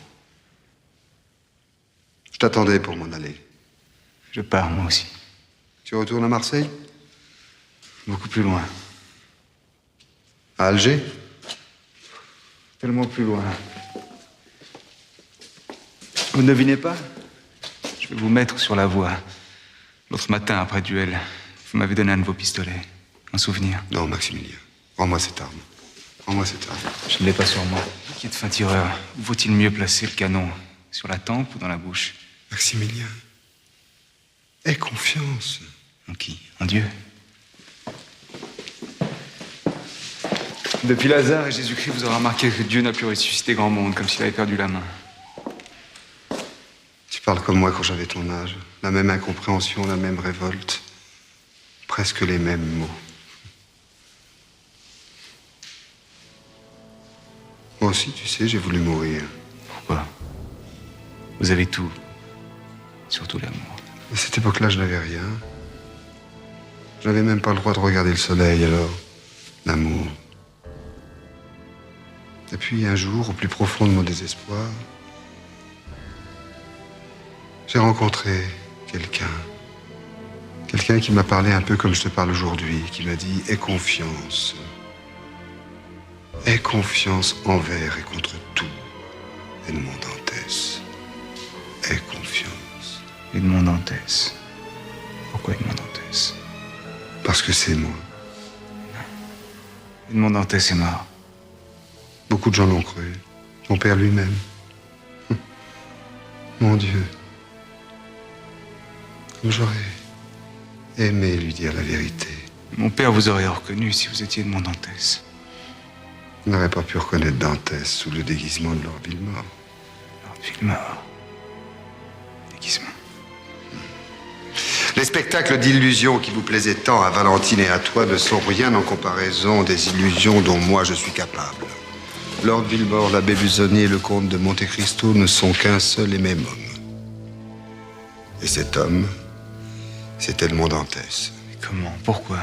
Je t'attendais pour m'en aller. Je pars, moi aussi. Tu retournes à Marseille? Beaucoup plus loin. À Alger? Tellement plus loin. Vous ne devinez pas? Je vais vous mettre sur la voie. L'autre matin, après duel, vous m'avez donné un de vos pistolets. Un souvenir. Non, Maximilien. Rends-moi cette arme. Rends-moi cette arme. Je ne l'ai pas sur moi. Qui est de fin tireur? Où faut-il mieux placer le canon? Sur la tempe ou dans la bouche? Maximilien, aie confiance. En qui? En Dieu? Depuis Lazare et Jésus-Christ, vous aurez remarqué que Dieu n'a plus ressuscité grand monde, comme s'il avait perdu la main. Tu parles comme moi quand j'avais ton âge. La même incompréhension, la même révolte. Presque les mêmes mots. Moi aussi, tu sais, j'ai voulu mourir. Pourquoi? Vous avez tout. Surtout l'amour. À cette époque-là, je n'avais rien. Je n'avais même pas le droit de regarder le soleil, alors. L'amour. Et puis, un jour, au plus profond de mon désespoir, j'ai rencontré quelqu'un. Quelqu'un qui m'a parlé un peu comme je te parle aujourd'hui, qui m'a dit « Aie confiance. Aie confiance envers et contre tout. Edmond Dantès, aie confiance. Edmond Dantès. Pourquoi Edmond Dantès? Parce que c'est moi. Edmond Dantès est mort. Beaucoup de gens l'ont cru. Mon père lui-même. Mon Dieu. Comme j'aurais aimé lui dire la vérité. Mon père vous aurait reconnu si vous étiez Edmond Dantès. Il n'aurait pas pu reconnaître Dantès sous le déguisement de Lord Villemort. Lord Villemort. Déguisement. Les spectacles d'illusions qui vous plaisaient tant à Valentine et à toi ne sont rien en comparaison des illusions dont moi je suis capable. Lord Villemort, l'abbé Busoni et le comte de Monte Cristo ne sont qu'un seul et même homme. Et cet homme, c'est Edmond Dantès. Comment? Pourquoi?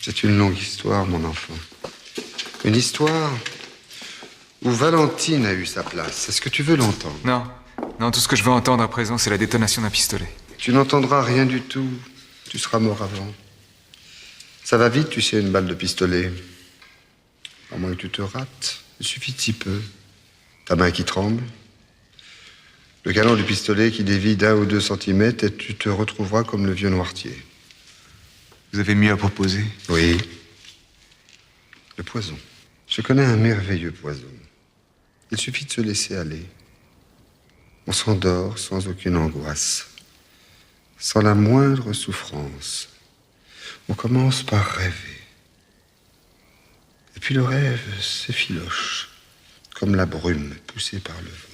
C'est une longue histoire, mon enfant. Une histoire où Valentine a eu sa place. Est-ce que tu veux l'entendre? Non. Non, tout ce que je veux entendre à présent, c'est la détonation d'un pistolet. Tu n'entendras rien du tout. Tu seras mort avant. Ça va vite, tu sais, une balle de pistolet. À moins que tu te rates. Il suffit de si peu. Ta main qui tremble. Le canon du pistolet qui dévie d'1 ou 2 centimètres et tu te retrouveras comme le vieux noirtier. Vous avez mieux à proposer? Oui. Le poison. Je connais un merveilleux poison. Il suffit de se laisser aller. On s'endort sans aucune angoisse, sans la moindre souffrance. On commence par rêver. Et puis le rêve s'effiloche, comme la brume poussée par le vent.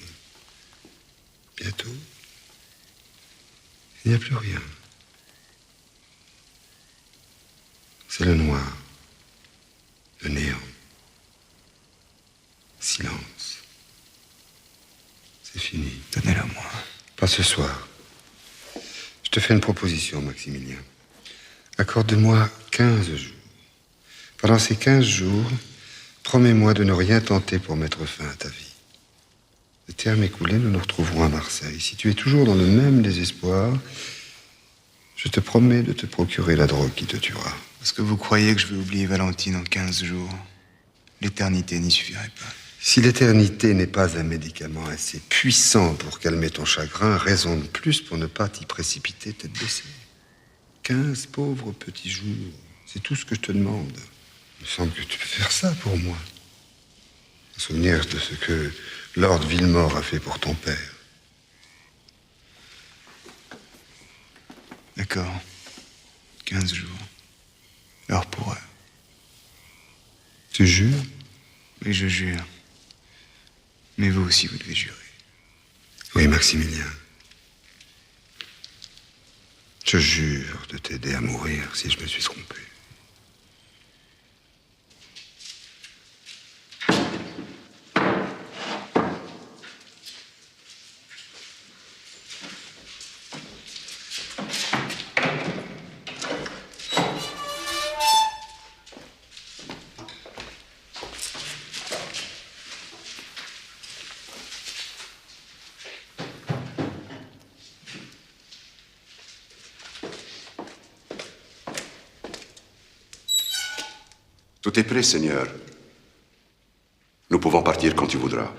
Bientôt, il n'y a plus rien. C'est le noir, le néant. Silence. C'est fini. Donnez-la moi. Pas ce soir. Je te fais une proposition, Maximilien. Accorde-moi 15 jours. Pendant ces 15 jours, promets-moi de ne rien tenter pour mettre fin à ta vie. Le terme écoulé, nous nous retrouverons à Marseille. Si tu es toujours dans le même désespoir, je te promets de te procurer la drogue qui te tuera. Est-ce que vous croyez que je vais oublier Valentine en 15 jours? L'éternité n'y suffirait pas. Si l'éternité n'est pas un médicament assez puissant pour calmer ton chagrin, raison de plus pour ne pas t'y précipiter tête baissée. 15 pauvres petits jours, c'est tout ce que je te demande. Il me semble que tu peux faire ça pour moi. Un souvenir de ce que Lord Villemort a fait pour ton père. D'accord. 15 jours. Heure pour heure. Tu jures? Oui, je jure. Mais vous aussi, vous devez jurer. Oui, Maximilien. Je jure de t'aider à mourir si je me suis trompé. Tout est prêt, Seigneur. Nous pouvons partir quand tu voudras.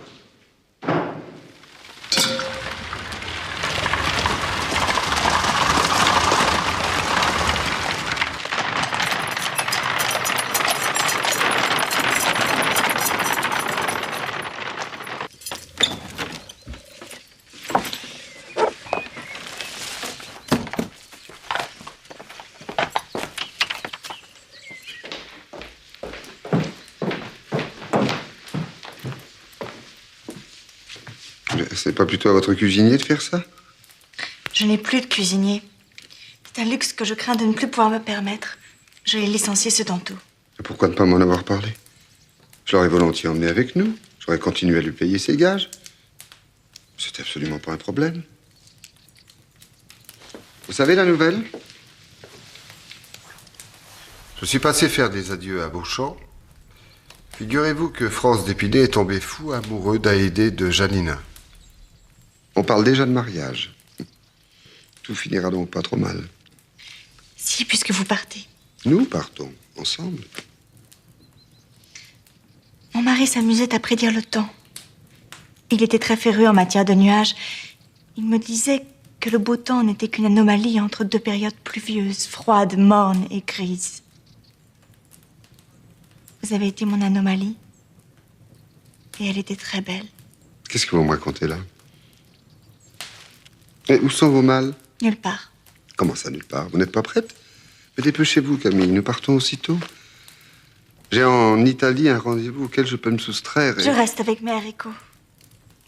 C'est pas plutôt à votre cuisinier de faire ça? Je n'ai plus de cuisinier. C'est un luxe que je crains de ne plus pouvoir me permettre. Je l'ai licencié ce tantôt. Et pourquoi ne pas m'en avoir parlé? Je l'aurais volontiers emmené avec nous. J'aurais continué à lui payer ses gages. C'était absolument pas un problème. Vous savez la nouvelle? Je suis passé faire des adieux à Beauchamp. Figurez-vous que France Dépiné est tombé fou amoureux d'Aédée de Janina. On parle déjà de mariage. Tout finira donc pas trop mal. Si, puisque vous partez. Nous partons, ensemble. Mon mari s'amusait à prédire le temps. Il était très féru en matière de nuages. Il me disait que le beau temps n'était qu'une anomalie entre deux périodes pluvieuses, froides, mornes et grises. Vous avez été mon anomalie. Et elle était très belle. Qu'est-ce que vous me racontez là? Et où sont vos malles? Nulle part. Comment ça, nulle part? Vous n'êtes pas prête? Mais dépêchez-vous, Camille, nous partons aussitôt. J'ai en Italie un rendez-vous auquel je peux me soustraire et... Je reste avec Mère Rico.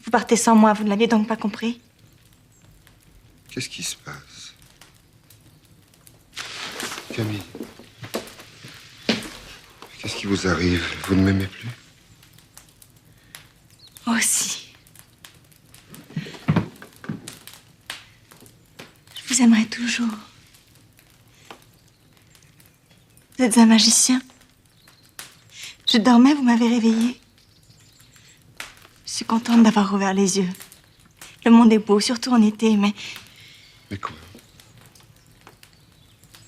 Vous partez sans moi, vous ne l'aviez donc pas compris? Qu'est-ce qui se passe? Camille. Qu'est-ce qui vous arrive? Vous ne m'aimez plus? Aussi. Je vous aimerai toujours. Vous êtes un magicien. Je dormais, vous m'avez réveillée. Je suis contente d'avoir ouvert les yeux. Le monde est beau, surtout en été, mais... Mais quoi?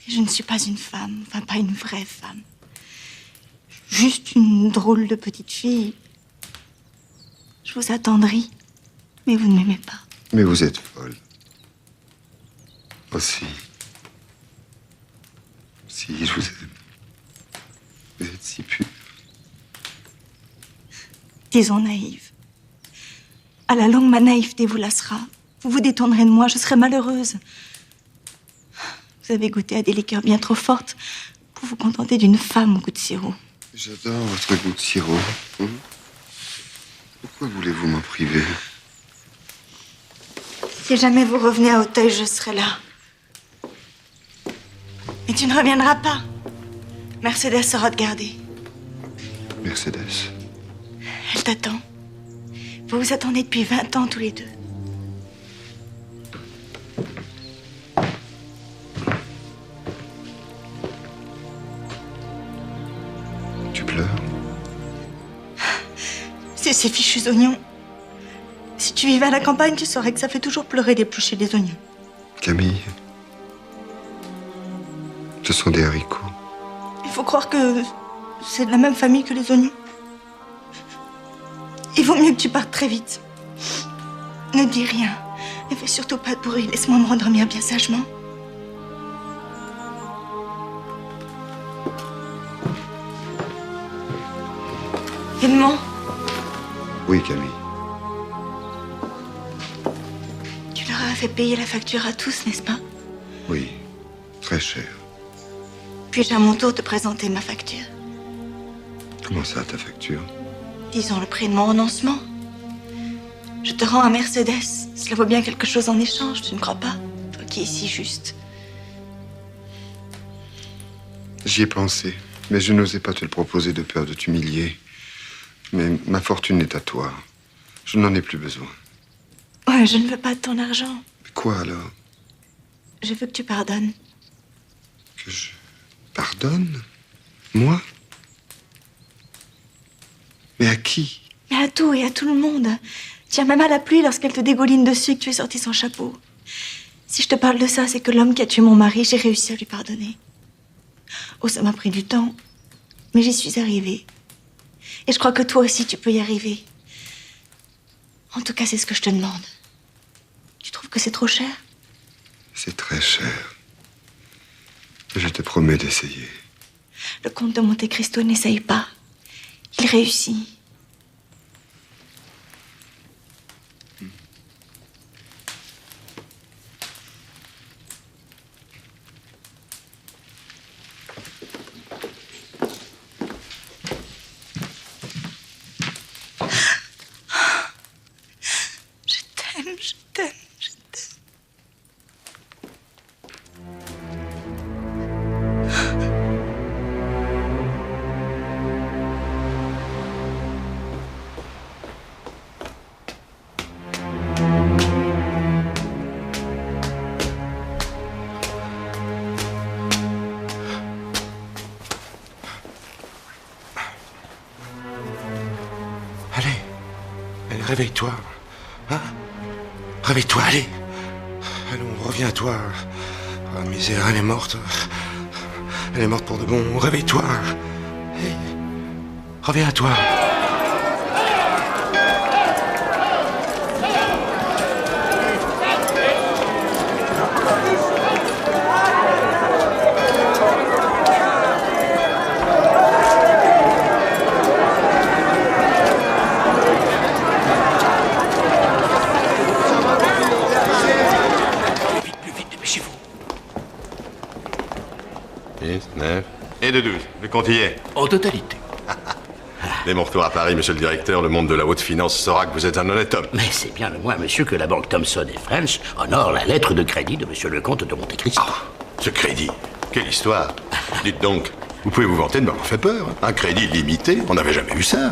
Je ne suis pas une femme, enfin pas une vraie femme. Juste une drôle de petite fille. Je vous attendris, mais vous ne m'aimez pas. Mais vous êtes folle. Aussi. Si, je vous aime. Vous êtes si pure. Disons naïve. À la longue, ma naïveté vous lassera. Vous vous détournerez de moi, je serai malheureuse. Vous avez goûté à des liqueurs bien trop fortes pour vous contenter d'une femme au goût de sirop. J'adore votre goût de sirop. Pourquoi voulez-vous m'en priver? Si jamais vous revenez à Auteuil, je serai là. Mais tu ne reviendras pas. Mercedes sera de garder. Mercedes. Elle t'attend. Vous vous attendez depuis 20 ans tous les deux. Tu pleures? C'est ces fichus oignons. Si tu vivais à la campagne, tu saurais que ça fait toujours pleurer d'éplucher des oignons. Camille. Ce sont des haricots. Il faut croire que c'est de la même famille que les oignons. Il vaut mieux que tu partes très vite. Ne dis rien. Ne fais surtout pas de bruit. Laisse-moi me rendormir bien sagement. Edmond, Oui, Camille. tu leur as fait payer la facture à tous, n'est-ce pas? Oui. Très cher. Puis-je à mon tour te présenter ma facture? Comment ça, ta facture? Disons le prix de mon renoncement. Je te rends un Mercedes. Cela vaut bien quelque chose en échange, tu ne crois pas? Toi qui es si juste. J'y ai pensé, mais je n'osais pas te le proposer de peur de t'humilier. Mais ma fortune est à toi. Je n'en ai plus besoin. Ouais, je ne veux pas de ton argent. Mais quoi alors? Je veux que tu pardonnes. Que je pardonne? Moi? Mais à qui? Mais à tout et à tout le monde. Tiens, même à la pluie lorsqu'elle te dégouline dessus et que tu es sorti sans chapeau. Si je te parle de ça, c'est que l'homme qui a tué mon mari, j'ai réussi à lui pardonner. Oh, ça m'a pris du temps. Mais j'y suis arrivée. Et je crois que toi aussi, tu peux y arriver. En tout cas, c'est ce que je te demande. Tu trouves que c'est trop cher? C'est très cher. Je te promets d'essayer. Le comte de Monte Cristo n'essaye pas. Il réussit. Je t'aime, je t'aime, je t'aime. Allez, réveille-toi. Hein? Réveille-toi, allez. Allons, reviens à toi. Ah, misère, elle est morte. Elle est morte pour de bon. Réveille-toi. Hey. Reviens à toi. Et de 12. Le compte y est. En totalité. Dès mon retour à Paris, monsieur le directeur, le monde de la haute finance saura que vous êtes un honnête homme. Mais c'est bien le moins, monsieur, que la banque Thomson et French honore la lettre de crédit de monsieur le comte de Monte Cristo. Ce crédit, quelle histoire. Dites donc, vous pouvez vous vanter de m'avoir fait peur. Un crédit limité, on n'avait jamais vu ça.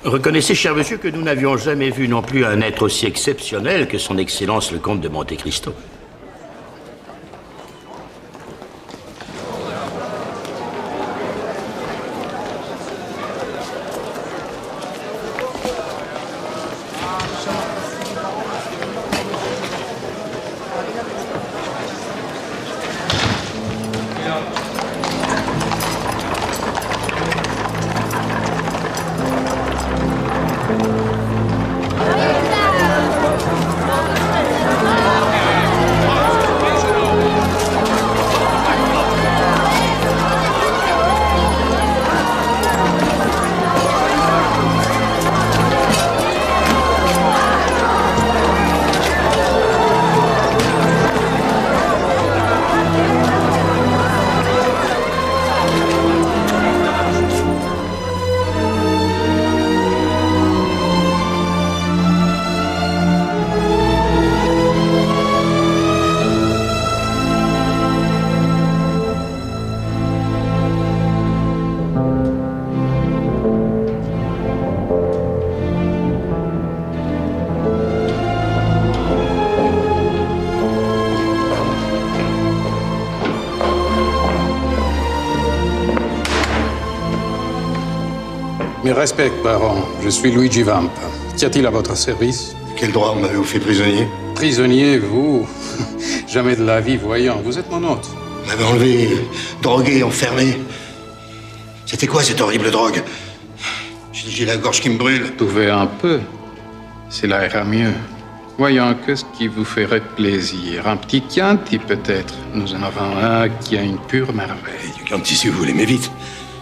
Reconnaissez, cher monsieur, que nous n'avions jamais vu non plus un être aussi exceptionnel que son Excellence le comte de Monte Cristo. Mes respects, baron. Je suis Luigi Vampa. Qu'y a-t-il à votre service? Quel droit m'avez-vous fait prisonnier? Prisonnier, vous? Jamais de la vie, voyant. Vous êtes mon hôte. Vous m'avez enlevé, drogué, enfermé. C'était quoi cette horrible drogue? J'ai la gorge qui me brûle. Pouvez un peu. Cela ira mieux. Voyons que ce qui vous ferait plaisir. Un petit Chianti, peut-être. Nous en avons un qui a une pure merveille. Du Chianti, si vous l'aimez vite.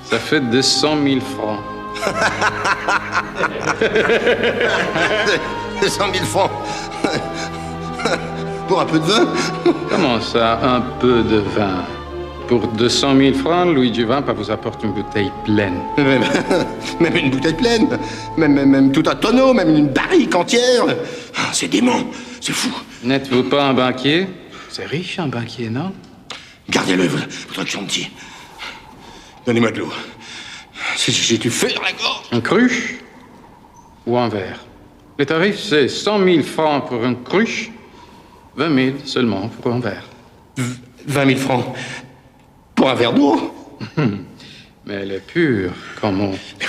Ça fait 200 000 francs. 200 000 francs pour un peu de vin? Comment ça, un peu de vin? Pour 200 000 francs, Luigi Vampa vous apporte une bouteille pleine. Même une bouteille pleine, même tout un tonneau, même une barrique entière. C'est dément, c'est fou. N'êtes-vous pas un banquier? C'est riche, un banquier, non? Gardez-le, votre Chianti. Donnez-moi de l'eau. J'ai du feu dans la gorge. Un cruche ou un verre? Le tarif, c'est 100 000 francs pour une cruche, 20 000 seulement pour un verre. 20 000 francs pour un verre d'eau? Mais elle est pure, comme on... Mais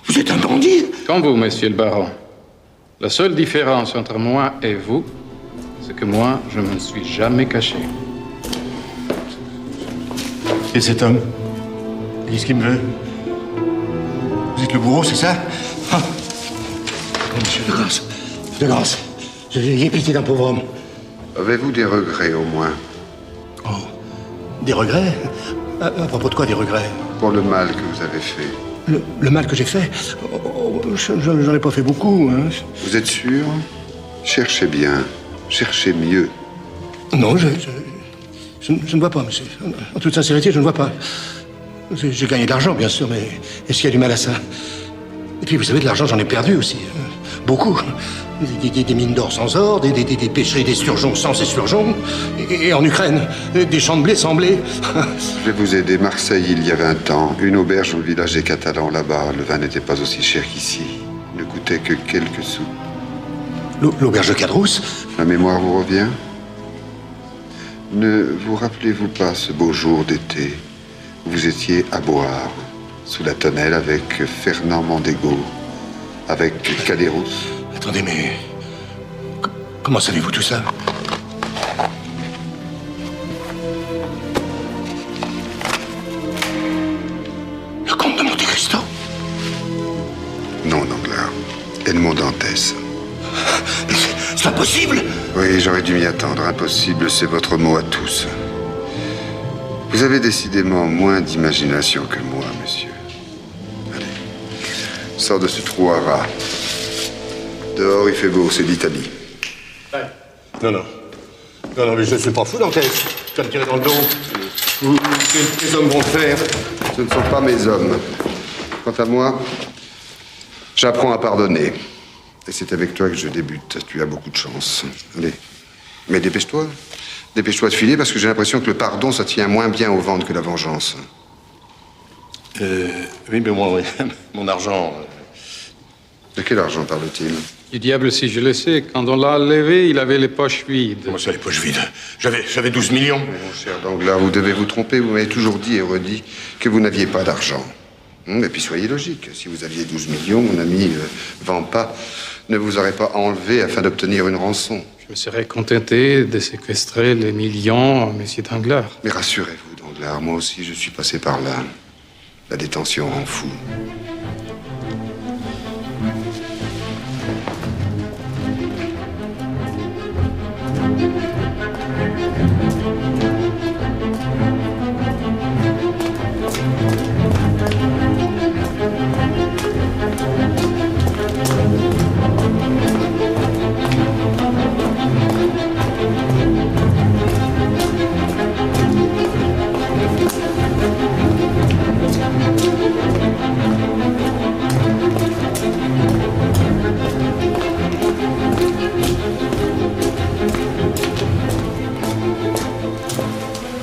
vous êtes un bandit? Comme vous, monsieur le baron. La seule différence entre moi et vous, c'est que moi, je ne me suis jamais caché. Et cet homme? Qu'est-ce qu'il me veut? Vous êtes le bourreau, c'est ça? Ah. Monsieur de grâce, ayez pitié d'un pauvre homme. Avez-vous des regrets, au moins? Oh, des regrets? À propos de quoi, des regrets? Pour le mal que vous avez fait. Le mal que j'ai fait? J'en ai pas fait beaucoup, hein. Vous êtes sûr? Cherchez bien, cherchez mieux. Non, je ne vois pas, monsieur. En toute sincérité, je ne vois pas. J'ai gagné de l'argent, bien sûr, mais est-ce qu'il y a du mal à ça? Et puis, vous savez, de l'argent, j'en ai perdu aussi. Beaucoup. Des mines d'or sans or, des pêcheries d'esturgeons sans esturgeons. Et en Ukraine, des champs de blé sans blé. Je vais vous aider. Marseille, il y a 20 ans. Une auberge au village des Catalans, là-bas. Le vin n'était pas aussi cher qu'ici. Il ne coûtait que quelques sous. L'auberge de Cadrousse? La mémoire vous revient? Ne vous rappelez-vous pas ce beau jour d'été où vous étiez à boire, sous la tonnelle, avec Fernand Mondego, avec Caderousse? Attendez, mais... Comment savez-vous tout ça? Le comte de Monte Cristo? Non, Danglars. Edmond Dantès. C'est impossible! Oui, j'aurais dû m'y attendre. Impossible, c'est votre mot à tous. Vous avez décidément moins d'imagination que moi, monsieur. Allez, sors de ce trou à rats. Dehors, il fait beau, c'est l'Italie. Non, mais je ne suis pas fou, Dantès. Tu vas me tirer dans le dos. Ce que les hommes vont faire, ce ne sont pas mes hommes. Quant à moi, j'apprends à pardonner. Et c'est avec toi que je débute. Tu as beaucoup de chance. Allez. Mais dépêche-toi. Dépêche-toi de filer parce que j'ai l'impression que le pardon, ça tient moins bien au ventre que la vengeance. Oui, mais moi, oui. Mon argent... De quel argent parle-t-il? Du diable si je le sais. Quand on l'a enlevé, il avait les poches vides. Comment ça, les poches vides? J'avais 12 millions. Mais mon cher Danglars, vous devez vous tromper. Vous m'avez toujours dit et redit que vous n'aviez pas d'argent. Et puis soyez logique. Si vous aviez 12 millions, mon ami Vampa ne vous aurait pas enlevé afin d'obtenir une rançon. Je me serais contenté de séquestrer les millions, monsieur Danglars. Mais rassurez-vous, Danglars, moi aussi je suis passé par là. La détention rend fou.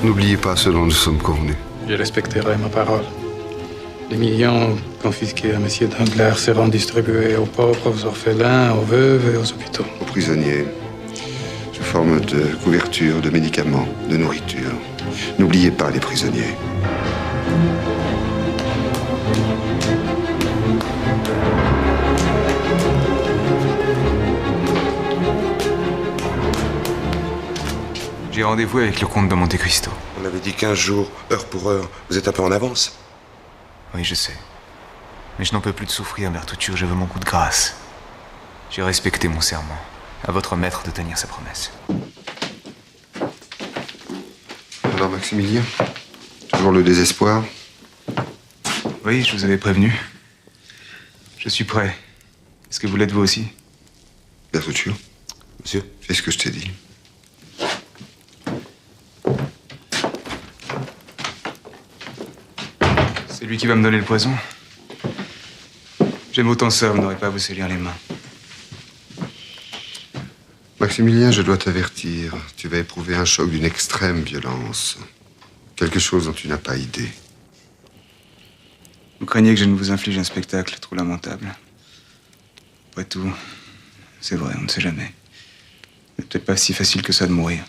N'oubliez pas ce dont nous sommes convenus. Je respecterai ma parole. Les millions confisqués à monsieur Danglars seront distribués aux pauvres, aux orphelins, aux veuves et aux hôpitaux. Aux prisonniers, sous forme de couverture, de médicaments, de nourriture. N'oubliez pas les prisonniers. J'ai rendez-vous avec le comte de Monte Cristo. On avait dit 15 jours, heure pour heure. Vous êtes un peu en avance. Oui, je sais. Mais je n'en peux plus de souffrir, Bertuccio. Je veux mon coup de grâce. J'ai respecté mon serment. À votre maître de tenir sa promesse. Alors, Maximilien, toujours le désespoir? Oui, je vous avais prévenu. Je suis prêt. Est-ce que vous l'êtes vous aussi? Bertuccio? Monsieur? Fais ce que je t'ai dit. C'est lui qui va me donner le poison. J'aime autant ça, vous n'aurez pas à vous salir les mains. Maximilien, je dois t'avertir. Tu vas éprouver un choc d'une extrême violence. Quelque chose dont tu n'as pas idée. Vous craignez que je ne vous inflige un spectacle trop lamentable. Après tout, c'est vrai, on ne sait jamais. Ce n'est peut-être pas si facile que ça de mourir.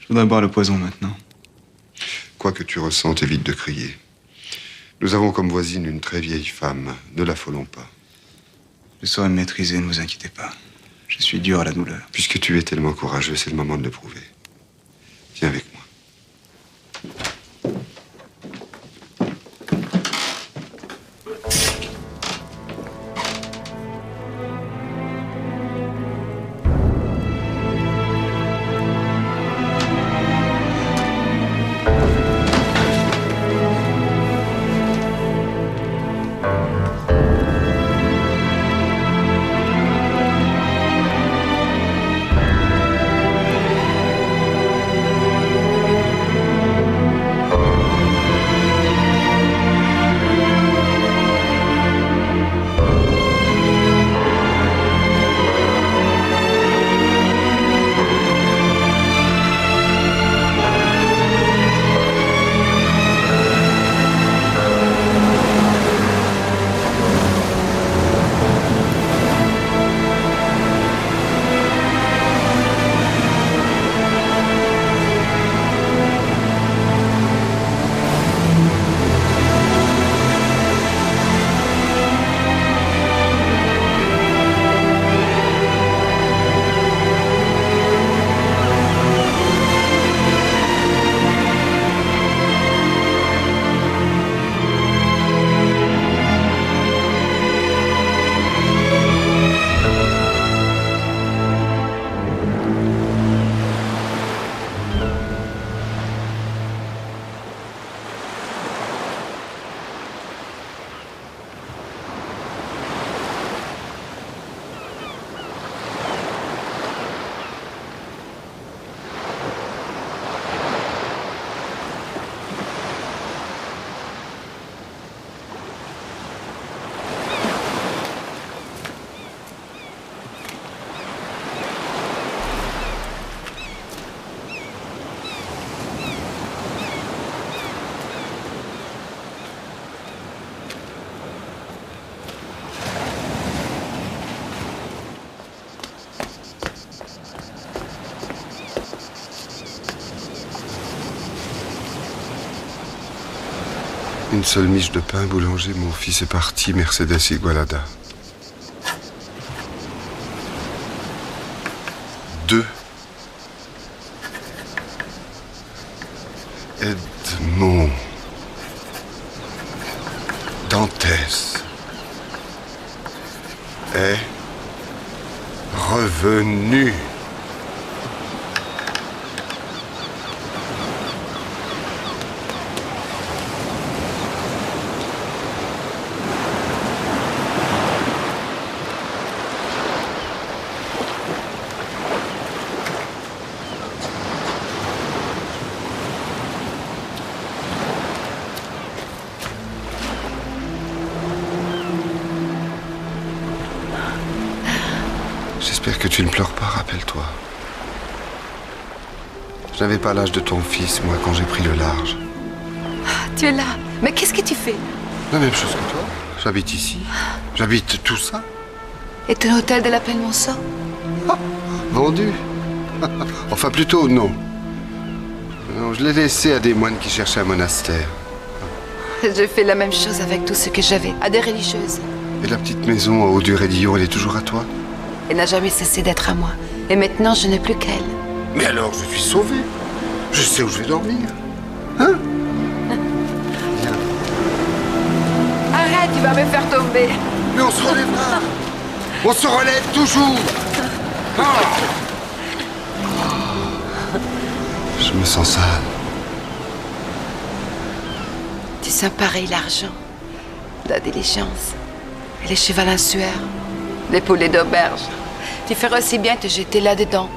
Je voudrais boire le poison maintenant. Quoi que tu ressentes, évite de crier. Nous avons comme voisine une très vieille femme. Ne l'affolons pas. Je saurai me maîtriser, ne vous inquiétez pas. Je suis dur à la douleur. Puisque tu es tellement courageux, c'est le moment de le prouver. Viens avec moi. Une seule miche de pain, boulanger, mon fils est parti, Mercedes Igualada. 2. Edmond Dantès est revenu. J'espère que tu ne pleures pas, rappelle-toi. Je n'avais pas l'âge de ton fils, moi, quand j'ai pris le large. Tu es là. Mais qu'est-ce que tu fais? La même chose que toi. J'habite ici. J'habite tout ça. Et ton hôtel de la Penmonceau? Vendu. Enfin, plutôt, non. Non, je l'ai laissé à des moines qui cherchaient un monastère. J'ai fait la même chose avec tout ce que j'avais, à des religieuses. Et la petite maison au haut du Rédillon, elle est toujours à toi? Elle n'a jamais cessé d'être à moi. Et maintenant, je n'ai plus qu'elle. Mais alors, je suis sauvé. Je sais où je vais dormir. Hein? Arrête, tu vas me faire tomber. Mais on se relèvera. On se relève toujours. Ah! Je me sens sale. Tu sens pareil l'argent, la diligence, et les chevals en sueur, les poulets d'auberge. Tu ferais aussi bien te jeter là-dedans.